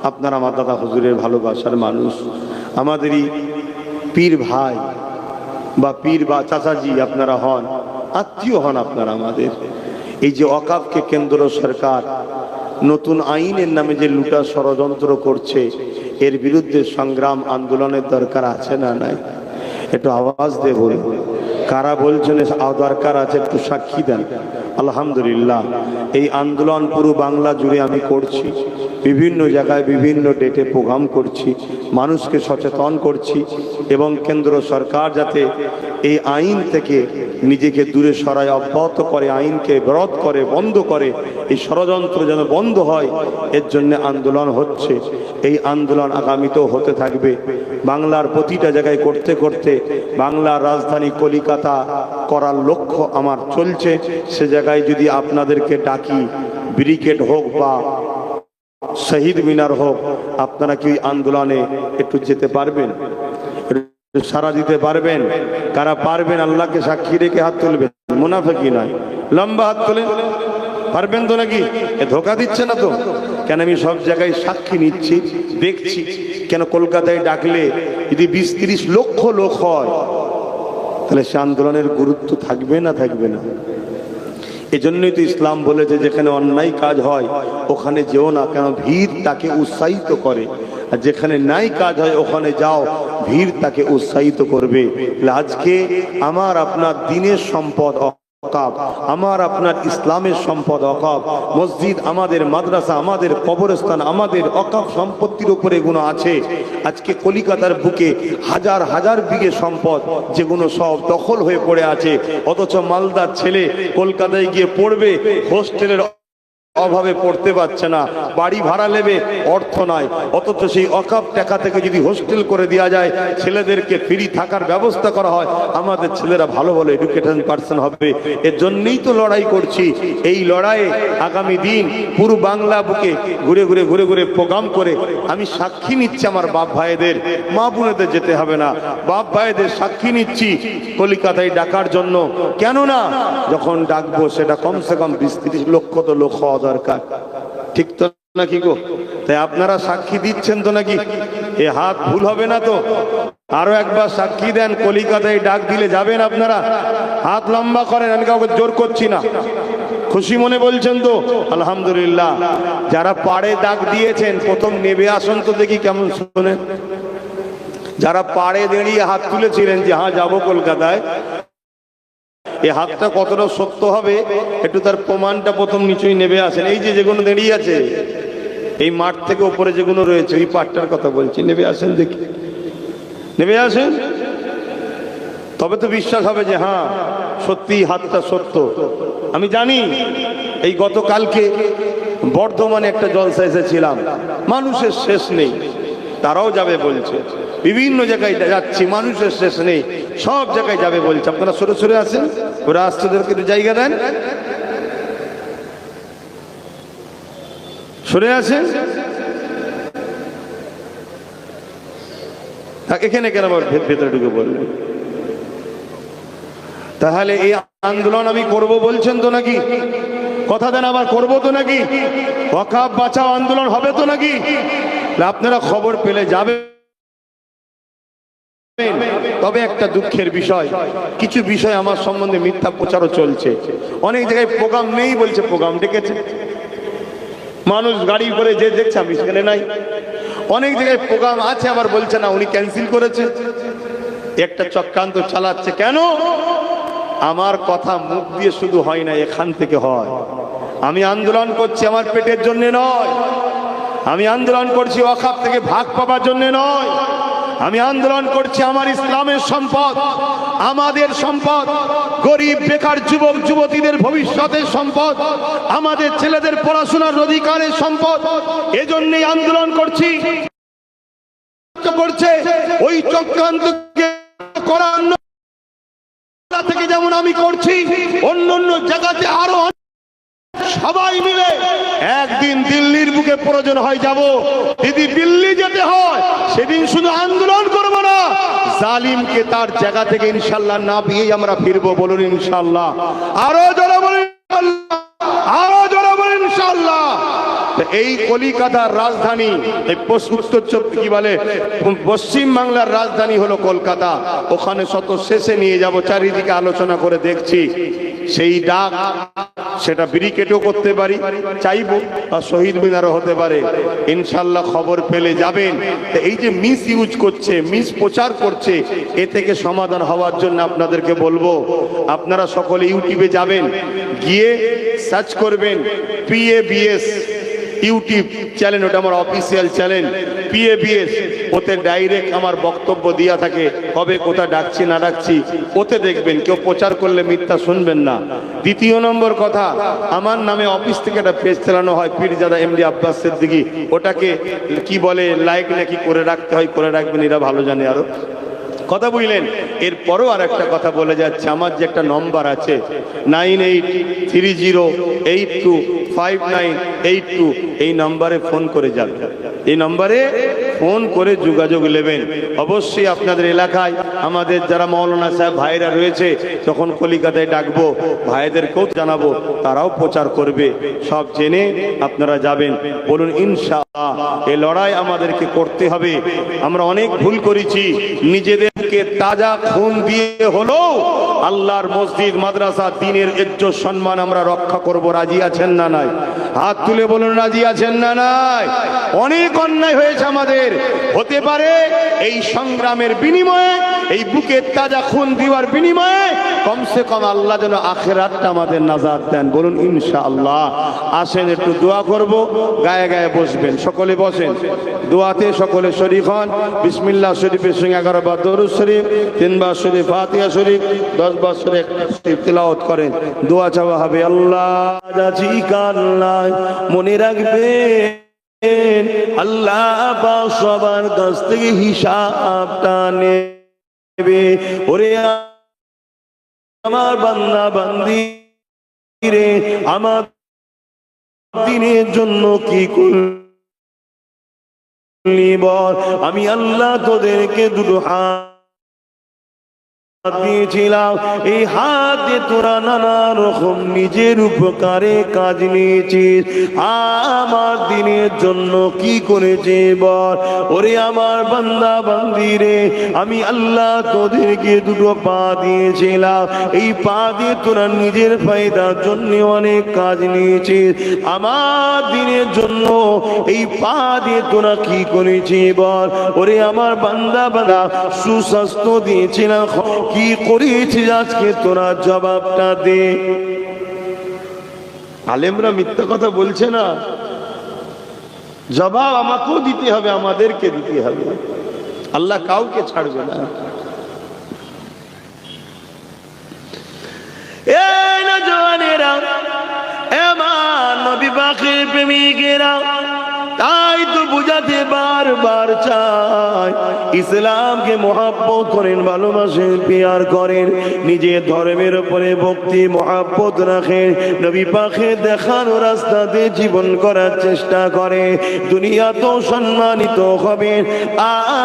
আপনারা আমার দাদা হুজুরের ভালোবাসার মানুষ, আমাদেরই পীর ভাই বা পীর বা চাচাজি আপনারা হন, আত্মীয় হন আপনারা আমাদের। এই যে ওয়াকফকে কেন্দ্র সরকার নতুন আইনের নামে যে লুটা ষড়যন্ত্র করছে, এর বিরুদ্ধে সংগ্রাম আন্দোলনের দরকার আছে না নাই? একটু আওয়াজ দিয়ে বলুন, কারা বলছেন দরকার আছে একটু সাক্ষী দেন। আলহামদুলিল্লাহ, এই আন্দোলন পুরো বাংলা জুড়ে আমি করছি, বিভিন্ন জায়গায় বিভিন্ন ডেটে প্রোগ্রাম করছি, মানুষকে সচেতন করছি, এবং কেন্দ্র সরকার যাতে এই আইন থেকে নিজেকে দূরে সরায়, অব্যাহত করে, আইনকে বিরোধ করে, বন্ধ করে, এই ষড়যন্ত্র যেন বন্ধ হয়, এর জন্য আন্দোলন হচ্ছে। এই আন্দোলন আগামীতেও হতে থাকবে। বাংলার প্রতিটা জায়গায় করতে করতে বাংলার রাজধানী কলিকাতা করার লক্ষ্য আমার চলছে। সে জায়গায় যদি আপনাদেরকে ডাকি, ব্রিগেড হোক বা শহীদ মিনার হোক, আপনারা কি আন্দোলনে একটু যেতে পারবেন? সারা দিতে পারবেন? কারা পারবেন আল্লাহকে সাক্ষী রেখে হাত তুলবেন, মুনাফিকি নয়, লম্বা হাত তুলেন। পারবেন তো নাকি? এ ধোকা দিচ্ছে না তো? কেন আমি সব জায়গায় সাক্ষী নিচ্ছি, দেখছি। কেন কলকাতায় ডাকলে যদি 20-30 লক্ষ লোক হয়, তাহলে সে আন্দোলনের গুরুত্ব থাকবে না থাকবে না? এজন্যই তো ইসলাম বলেছে যেখানে অন্যায় কাজ হয় ওখানে যেও না, কেন ভিড় তাকে উৎসাহিত করে, আর যেখানে নাই কাজ হয় ওখানে যাও, ভিড় তাকে উৎসাহিত করবে। আজকে আমার আপনার দিনের সম্পদ ওয়াকফ, আমার আপনার ইসলামের সম্পদ ওয়াকফ, মসজিদ আমাদের, মাদ্রাসা আমাদের, কবরস্থান আমাদের, ওয়াকফ সম্পত্তির উপরে এগুলো আছে। আজকে কলিকাতার বুকে হাজার হাজার বিঘে সম্পদ যেগুলো সব দখল হয়ে পড়ে আছে, অথচ মালদার ছেলে কলকাতায় গিয়ে পড়বে, হোস্টেলের অভাবে পড়তে পারছে না, বাড়ি ভাড়া নেবে, অর্থ নাই, অথচ সেই ওয়াকফ টাকা থেকে যদি হোস্টেল করে দেওয়া যায়, ছেলেদেরকে ফ্রি থাকার ব্যবস্থা করা হয়, আমাদের ছেলেরা ভালো ভালো এডুকেটেড পার্সন হবে। এর জন্যই তো লড়াই করছি। এই লড়াইয়ে আগামী দিন পুরো বাংলা বুকে ঘুরে ঘুরে ঘুরে ঘুরে প্রোগ্রাম করে আমি সাক্ষী নিচ্ছি, আমার বাপ ভাইদের, মা বোনেদের যেতে হবে না, বাপ ভাইদের সাক্ষী নিচ্ছি কলিকাতায় ডাকার জন্য। কেননা যখন ডাকবো সেটা কমসে কম 20-30 লক্ষ তো লোক হওয়া দরকার, ঠিক তো নাকি গো? তাই আপনারা সাক্ষী দিচ্ছেন তো নাকি? এ হাত ভুল হবে না তো? আরো একবার সাক্ষী দেন, কলিকাতায় ডাক দিলে যাবেন আপনারা? হাত লম্বা করেন, আমি কাউকে জোর করছি না, খুশি মনে বলছেন তো? আলহামদুলিল্লাহ। যারা পাড়ে ডাক দিয়েছেন প্রথম নেবে আসুন তো দেখি কেমন শোনেন। যারা পাড়ে দাঁড়িয়ে হাত তুলেছিলেন যে হ্যাঁ যাবো কলকাতায়, এই হাতটা কতটা সত্য হবে একটু তার প্রমাণটা প্রথম নিচেই নেবে আসেন। এই যে যেগুলো দাঁড়িয়ে আছে এই মাঠ থেকে উপরে যেগুলো রয়েছে ওই পাটটার কথা বলছি, নেবে আসেন দেখি, নেবে আসেন, তবে তো বিশ্বাস হবে যে হ্যাঁ সত্যি হাতটা সত্য। আমি জানি এই গতকালকে বর্ধমানে একটা জলসা এসেছিলাম, মানুষের শেষ নেই, তারাও যাবে বলছে, বিভিন্ন জায়গায় যাচ্ছি মানুষের শেষ নেই, সব জায়গায় যাবে বলছে। আপনারা সরে সরে আসেন, ওরা আসতেদেরকে একটু জায়গা দেন, সরে আসেন। এখানে কেন ভেতরে ঢুকে বললেন? তাহলে এই আন্দোলন আমি করব বলছেন তো নাকি? কথা দেন আবার করব তো নাকি? ওয়াকফ বাঁচাও আন্দোলন হবে তো নাকি? আপনারা খবর পেলে যাবেন। তবে একটা দুঃখের বিষয়, কিছু বিষয় আমার সম্বন্ধে মিথ্যা প্রচারও চলছে। অনেক জায়গায় প্রোগ্রাম নেই বলছে প্রোগ্রাম ডেকেছে, মানুষ গাড়ি করে যে দেখছে আমি সেখানে নাই। অনেক জায়গায় প্রোগ্রাম আছে আবার বলছে না উনি ক্যান্সেল করেছে। একটা চক্রান্ত চালাচ্ছে। কেন? আমার কথা মুখ দিয়ে শুধু হয় না, এখান থেকে হয়। আমি আন্দোলন করছি আমার পেটের জন্য নয়, আমি আন্দোলন করছি ওয়াকফ থেকে ভাগ পাবার জন্য নয়, আমি আন্দোলন করছি আমার ইসলামের সম্পদ, আমাদের সম্পদ, গরিব বেকার যুবক যুবতীদের ভবিষ্যতের সম্পদ, আমাদের ছেলেদের পড়াশোনার অধিকারের সম্পদ। এজন্যই আন্দোলন করছি। করছে ওই চক্রান্তকে করার থেকে যেমন আমি করছি, অন্য অন্য জায়গাতে আরো সবাই মিলে একদিন দিল্লির বুকে প্রয়োজন হয় যাব। যদি দিল্লি যেতে হয় সেদিন শুধু আন্দোলন করব না, জালিমকে তার জায়গা থেকে ইনশাআল্লাহ না পেয়ে আমরা ফিরবো। বলুন ইনশাআল্লাহ। আরো জোরে বলুন ইনশাআল্লাহ, আরো জোরে বলুন ইনশাআল্লাহ। এই কলিকাতার রাজধানী, এই উত্তর কি বলে পশ্চিম বাংলার রাজধানী হলো কলকাতা। ওখানে শত শেষে নিয়ে যাব, চারিদিকে আলোচনা করে দেখছি সেই ডাক, সেটা ব্রিকেটও করতে পারি চাইবো, আর শহীদ মিনারও হতে পারে ইনশাল্লাহ। খবর পেলে যাবেন। এই যে মিস ইউজ করছে, মিস প্রচার করছে, এ থেকে সমাধান হওয়ার জন্য আপনাদেরকে বলবো, আপনারা সকলে ইউটিউবে যাবেন, গিয়ে সার্চ করবেন PABS ইউটিউব চ্যানেল, ওটা আমার অফিসিয়াল চ্যানেল PABS। ওতে ডাইরেক্ট আমার বক্তব্য দেওয়া থাকে, কবে কোথায় ডাকছি না ডাকছি, ওতে দেখবেন। কেউ প্রচার করলে মিথ্যা শুনবেন না। দ্বিতীয় নম্বর কথা, আমার নামে অফিস থেকে একটা পেজ চালানো হয় পীরজাদা MD আব্বাস সিদ্দিকী, ওটাকে কি বলে লাইক নাকি করে রাখতে হয়, করে রাখবেন, এরা ভালো জানে আরো। কথা বুঝলেন? এরপরও আর একটা কথা বলে যাচ্ছে, আমার যে একটা নম্বর আছে 9830825982, এই নম্বরে ফোন করে যাবেন। এই নম্বরে ফোন করে যোগাযোগ নেবেন। অবশ্যই আপনাদের এলাকায় আমাদের যারা মৌলানা সাহেব ভাইরা রয়েছে, যখন কলিকাতায় ডাকবো ভাইদেরকেও জানাবো, তারাও প্রচার করবে। সব জেনে আপনারা যাবেন। বলুন ইনশাআল্লাহ। এই লড়াই আমাদেরকে করতে হবে। আমরা অনেক ভুল করেছি, নিজেদেরকে তাজা খুন দিয়ে হলো আল্লাহর মসজিদ মাদ্রাসা দ্বীনের ইজ্জত সম্মান আমরা রক্ষা করব। রাজি আছেন না নাই? হাত তুলে বলুন রাজি আছেন না নাই? অনেক অন্যায় হয়েছে আমাদের, হতে পারে এই সংগ্রামের বিনিময়ে, এই বুকের তাজা খুন দেওয়ার বিনিময়ে কমসে কম আল্লাহ যেন আখিরাতটা আমাদের নাজাত দেন। বলুন ইনশাআল্লাহ। আসেন একটু দোয়া করব, গায়ে গায়ে বসবেন, সকলে বসেন। দোয়াতে সকলে শরীক হন। বিসমিল্লাহ শরীফের সঙ্গে 11 বার দরুদ শরীফ, 3 বার শরীফ ফাতিহা শরীফ, 10 বার শরীফ তিলাওয়াত করেন। দোয়া চাওয়া হবে। আল্লাহ রাজি কাল্লাহ মনে রাখবে, আল্লাহ পাক সবার কাছ থেকে হিসাবটা নেবে। ওরে আমার বান্দা বান্দি রে, আমার দিনের জন্য কি করলি বল। আমি আল্লাহ তোদেরকে দুটো হাত দিয়েছিলাম, এই হাতে তোরা নানা রকম নিজের উপকারে কাজ নিয়েছিস। আমার দিনের জন্য কি করেছে বল। ওরে আমার বান্দা বান্দি রে, আমি আল্লাহ তোদেরকে দুটো পা দিয়েছিলাম, এই পা দিয়ে তোরা নিজের ফায়দার জন্য অনেক কাজ নিয়েছিস। আমার দিনের জন্য এই পা দিয়ে তোরা কি করেছিস বল। ওরে আমার বান্দা বান্দা সুস্বাস্থ্য দিয়েছিলাম, কি করেছিস আজকে তোরা জবাবটা দে। আলেমরা মিথ্যা কথা বলছে না, জবাব আমাকেও দিতে হবে, আমাদেরকে দিতে হবে। আল্লাহ কাউকে ছাড়বে না। এই না জওয়ানেরা, এমন নবী পাকের প্রেমিকেরা, তাই তো বুঝাতে বারবার চাই, ইসলামকে মহব্বত করেন, ভালোবাসেন, প্যার করেন, নিজের ধর্মের উপরে ভক্তি মহব্বত রাখেন, নবী পাকের দেখানো রাস্তাতে জীবন করার চেষ্টা করে, দুনিয়া তো সম্মানিত হবেন,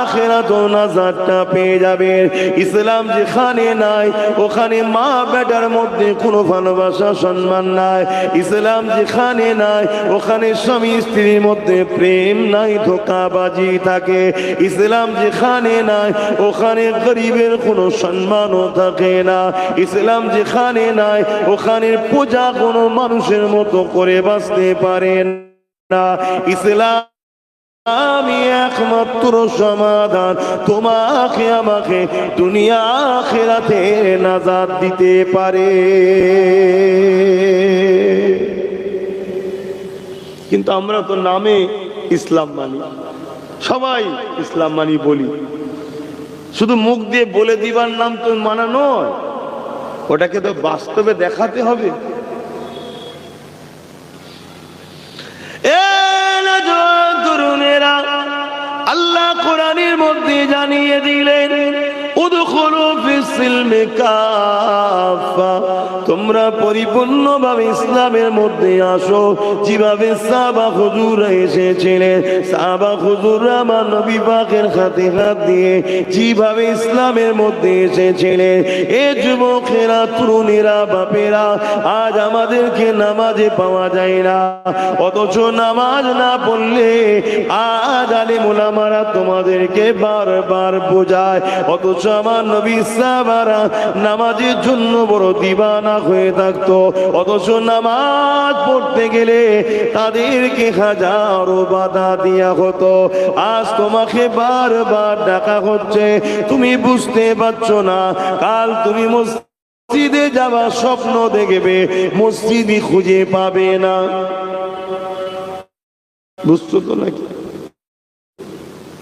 আখিরাতে নাজাতটা পেয়ে যাবেন। ইসলাম যেখানে নাই ওখানে মা বেটার মধ্যে কোনো ভালোবাসা সম্মান নাই, ইসলাম যেখানে নাই ওখানে স্বামী স্ত্রীর মধ্যে প্রেম নাই, ধোঁকাবাজি থাকে, ইসলাম যেখানে নাই ওখানে গরিবের কোনো সম্মানও থাকে না, ইসলাম যেখানে নাই ওখানে পূজা কোনো মানুষের মতো করে বাঁচতে পারেন না। ইসলাম আমি একমাত্র সমাধান, তোমাকে আমাকে দুনিয়া আখিরাতে নাজাত দিতে পারে। কিন্তু আমরা তো নামে ইসলাম মানি, সবাই ইসলাম মানি বলি, শুধু মুখ দিয়ে বলে দিবার নাম তো মানা নয়, ওটাকে তো বাস্তবে দেখাতে হবে। তরুণেরা, আল্লাহ কোরআনের মধ্যে জানিয়ে দিলেন, উদখুলু ফিস-সিলমি কাফা, তোমরা পরিপূর্ণভাবে ইসলামের মধ্যে আসো, যেভাবে সাহাবা হুজুররা এসেছিলেন, সাহাবা হুজুররা আমার নবী পাকের হাতে হাত দিয়ে যেভাবে ইসলামের মধ্যে এসেছিলেন। এ যুবকেরা, তরুণেরা, বাপেরা, আজ আমাদেরকে নামাজে পাওয়া যায় না, অথচ নামাজ না পড়লে আজ আলেম ওলামারা তোমাদেরকে বারবার বোঝায়, অথচ আমার নবী সাহাবারা নামাজের জন্য বড় দিবানা হয়ে থাকতো, অথচ নামাজ পড়তে গেলে তাদেরকে হাজারো বাধা দেয়া হতো। আজ তোমাকে বারবার ডাকা হচ্ছে, তুমি বুঝতে পারছো না, কাল তুমি মসজিদে যাওয়ার স্বপ্ন দেখবে, মসজিদই খুঁজে পাবে না। বুঝছো তো নাকি?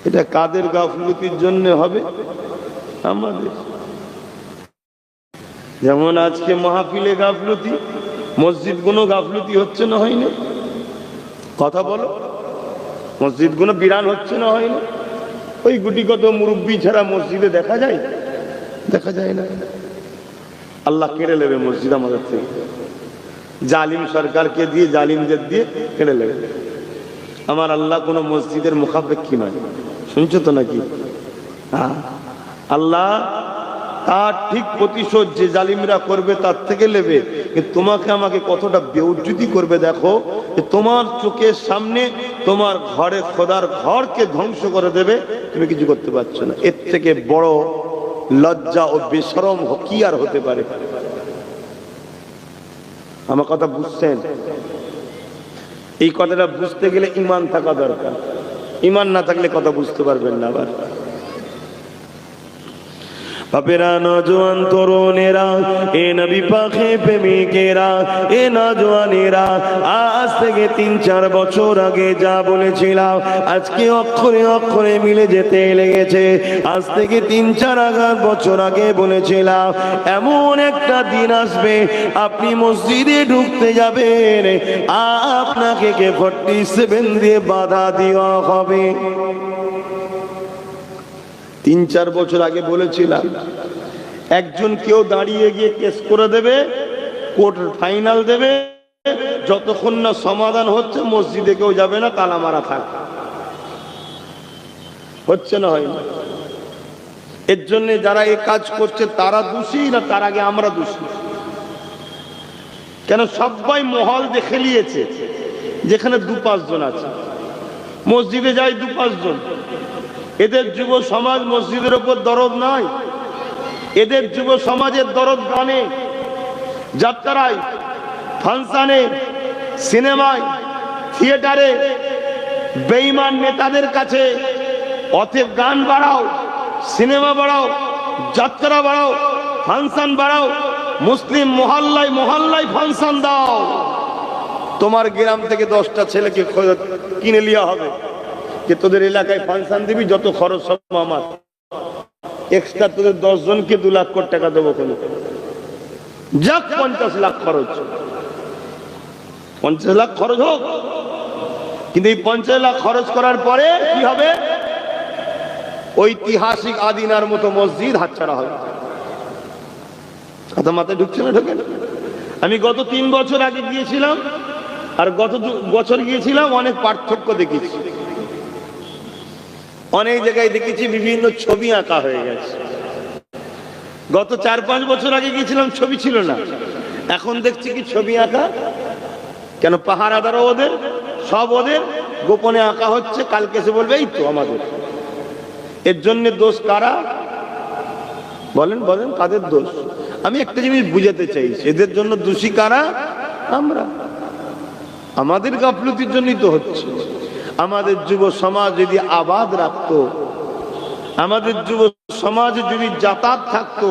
এটা কাদের গাফলতির জন্য হবে? আমাদের। যেমন আজকে মাহফিলে গাফলতি, মসজিদ গুলো গাফলতি হচ্ছে না, হয় না? কথা বলো, মসজিদ গুলো বিরান হচ্ছে না, হয় না? ওই গুটি কত মুরব্বী ছাড়া মসজিদে দেখা যায়? দেখা যায় না। আল্লাহ কেড়ে নেবে মসজিদ আমাদের থেকে, জালিম সরকারকে দিয়ে, জালিমদের দিয়ে কেড়ে নেবে। আমার আল্লাহ কোনো মসজিদের মুখাপেক্ষী নয়, শুনছো তো নাকি? হ্যাঁ, আল্লাহ তার ঠিক প্রতিশোধ যে জালিমরা করবে তার থেকে নেবে, কিন্তু তোমাকে আমাকে কতটা বেউজ্জতি করবে দেখো, যে তোমার চোখের সামনে তোমার ঘরে খোদার ঘরকে ধ্বংস করে দেবে, তুমি কিছু করতে পারছো না। এর থেকে বড় লজ্জা ও বেশরম কি আর হতে পারে? আমার কথা বুঝছেন? এই কথাটা বুঝতে গেলে ঈমান থাকা দরকার, ঈমান না থাকলে কথা বুঝতে পারবেন না। আবার বাপেরা, নওজোয়ান তরুণেরা, এ নবী পাকের প্রেমিকেরা, এ নওজোয়ানেরা, আজ থেকে 3-4 বছর আগে যা বলেছিলাম আজকে অক্ষরে অক্ষরে মিলে যেতে লেগেছে। আজ থেকে 3-4 বছর আগে বলেছিলাম এমন একটা দিন আসবে আপনি মসজিদে ঢুকতে যাবেন, আপনাকে AK-47 দিয়ে বাধা দেওয়া হবে। 3-4 বছর আগে বলেছিলাম একজন কেউ দাঁড়িয়ে গিয়ে কেস করে দেবে, কোর্ট ফাইনাল দেবে, যতক্ষণ না সমাধান হচ্ছে মসজিদে কেউ যাবে না, তালা মারা থাকবে। হচ্ছে না, হয় না? এর জন্য যারা এই কাজ করছে তারা দোষী না তার আগে আমরা দোষী? কেন সবাই মহল দেখে নিয়েছে, যেখানে 2-5 জন আছে, মসজিদে যায় 2-5 জন। এদের যুব সমাজ মসজিদের উপর দরদ নাই, এদের যুব সমাজের দরদ গানে, যাত্রায়, ফাংশনে, সিনেমায়, থিয়েটারে, বেঈমান নেতাদের কাছে। অতএব গান বাড়াও, সিনেমা বাড়াও, যাত্রা বাড়াও, ফাংশন বাড়াও, মুসলিম মহল্লায় মহল্লায় ফাংশন দাও। তোমার গ্রাম থেকে 10টা ছেলেকে কিনে লিয়া হবে যে তোদের এলাকায় ফাংশন দিবি, যত খরচ সব আমার, এক্সট্রা তোদের 10 জনকে 2 লাখ কোটি টাকা দেবো। কেন যাক 50 লাখ খরচ, 50 লাখ খরচ হোক, কিন্তু এই 50 লাখ খরচ করার পরে কি হবে? ঐতিহাসিক আদিনার মতো মসজিদ হাতছাড়া হবে। কথা মাথায় ঢুকছে না? ঢোকে না? আমি গত 3 বছর আগে গিয়েছিলাম আর গত 2 বছর গিয়েছিলাম, অনেক পার্থক্য দেখেছি। অনেক জায়গায় দেখেছি বিভিন্ন ছবি আঁকা হয়ে গেছে। গত 4-5 বছর আগে গিয়েছিলাম, ছবি ছিল না, এখন দেখছি কি ছবি আঁকা। কেন? পাহারাদারও ওদের, সব ওদের, গোপনে আঁকা হচ্ছে। কালকে এসে বলবে এই তো আমাদের। এর জন্য দোষ কারা? বলেন বলেন, কাদের দোষ? আমি একটা জিনিস বুঝাতে চাইছি, এদের জন্য দোষী কারা? আমরা। আমাদের গাফলতির জন্যই তো হচ্ছে। আমাদের যুব সমাজ যদি আবাদ রাখতো, আমাদের যুব সমাজে যদি যাতায়াত থাকতো,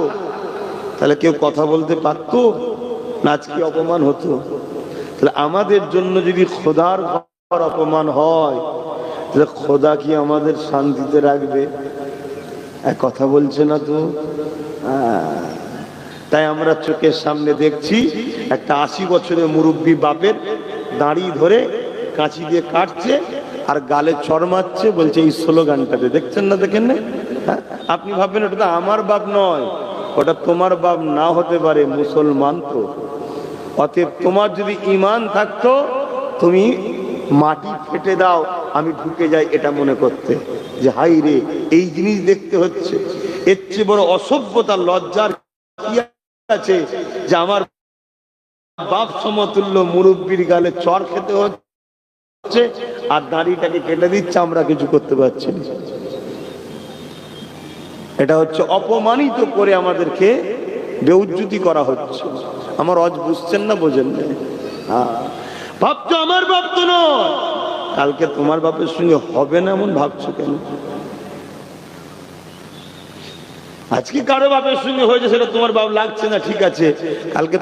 তাহলে কেউ কথা বলতে পারতো না, আজকে অপমান হতো। তাহলে আমাদের জন্য যদি খোদার ঘর অপমান হয়, তাহলে খোদা কি আমাদের শান্তিতে রাখবে? কথা বলছে না তো। তাই আমরা চোখের সামনে দেখছি একটা 80 বছরের মুরব্বী বাপের দাড়ি ধরে কাঁচি দিয়ে কাটছে আর গালে চড় মারছে, বলছে এই স্লোগানটাতে। দেখছেন না? দেখেন না? হ্যাঁ, আপনি ভাববেন ওটা তো আমার বাপ নয়, ওটা তোমার বাপ না হতে পারে, মুসলমান তো। অতএব তোমার যদি ঈমান থাকতো, তুমি মাটি ফেটে দাও, আমি ঢুকে যাই, এটা মনে করতে যে হাই রে এই জিনিস দেখতে হচ্ছে। এর চেয়ে বড় অসভ্যতা, লজ্জার কি আছে যে আমার বাপ সমতুল্য মুরব্বীর গালে চর খেতে হচ্ছে আর দাড়িটাকে কেটে দিচ্ছে, আমরা কিছু করতে পারছি না। এটা হচ্ছে অপমানিত করে আমাদেরকে বেউজ্জতি করা হচ্ছে। আমার অজ বুঝছেন না? বোঝেন না? ভাবছো আমার বাপ তো নয়, কালকে তোমার বাপের সঙ্গে হবে না এমন ভাবছো কেন? আজকে কারো বাপের সঙ্গে হয়েছে, সেটা তোমার বাপ লাগছে না, ঠিক আছে, কালকে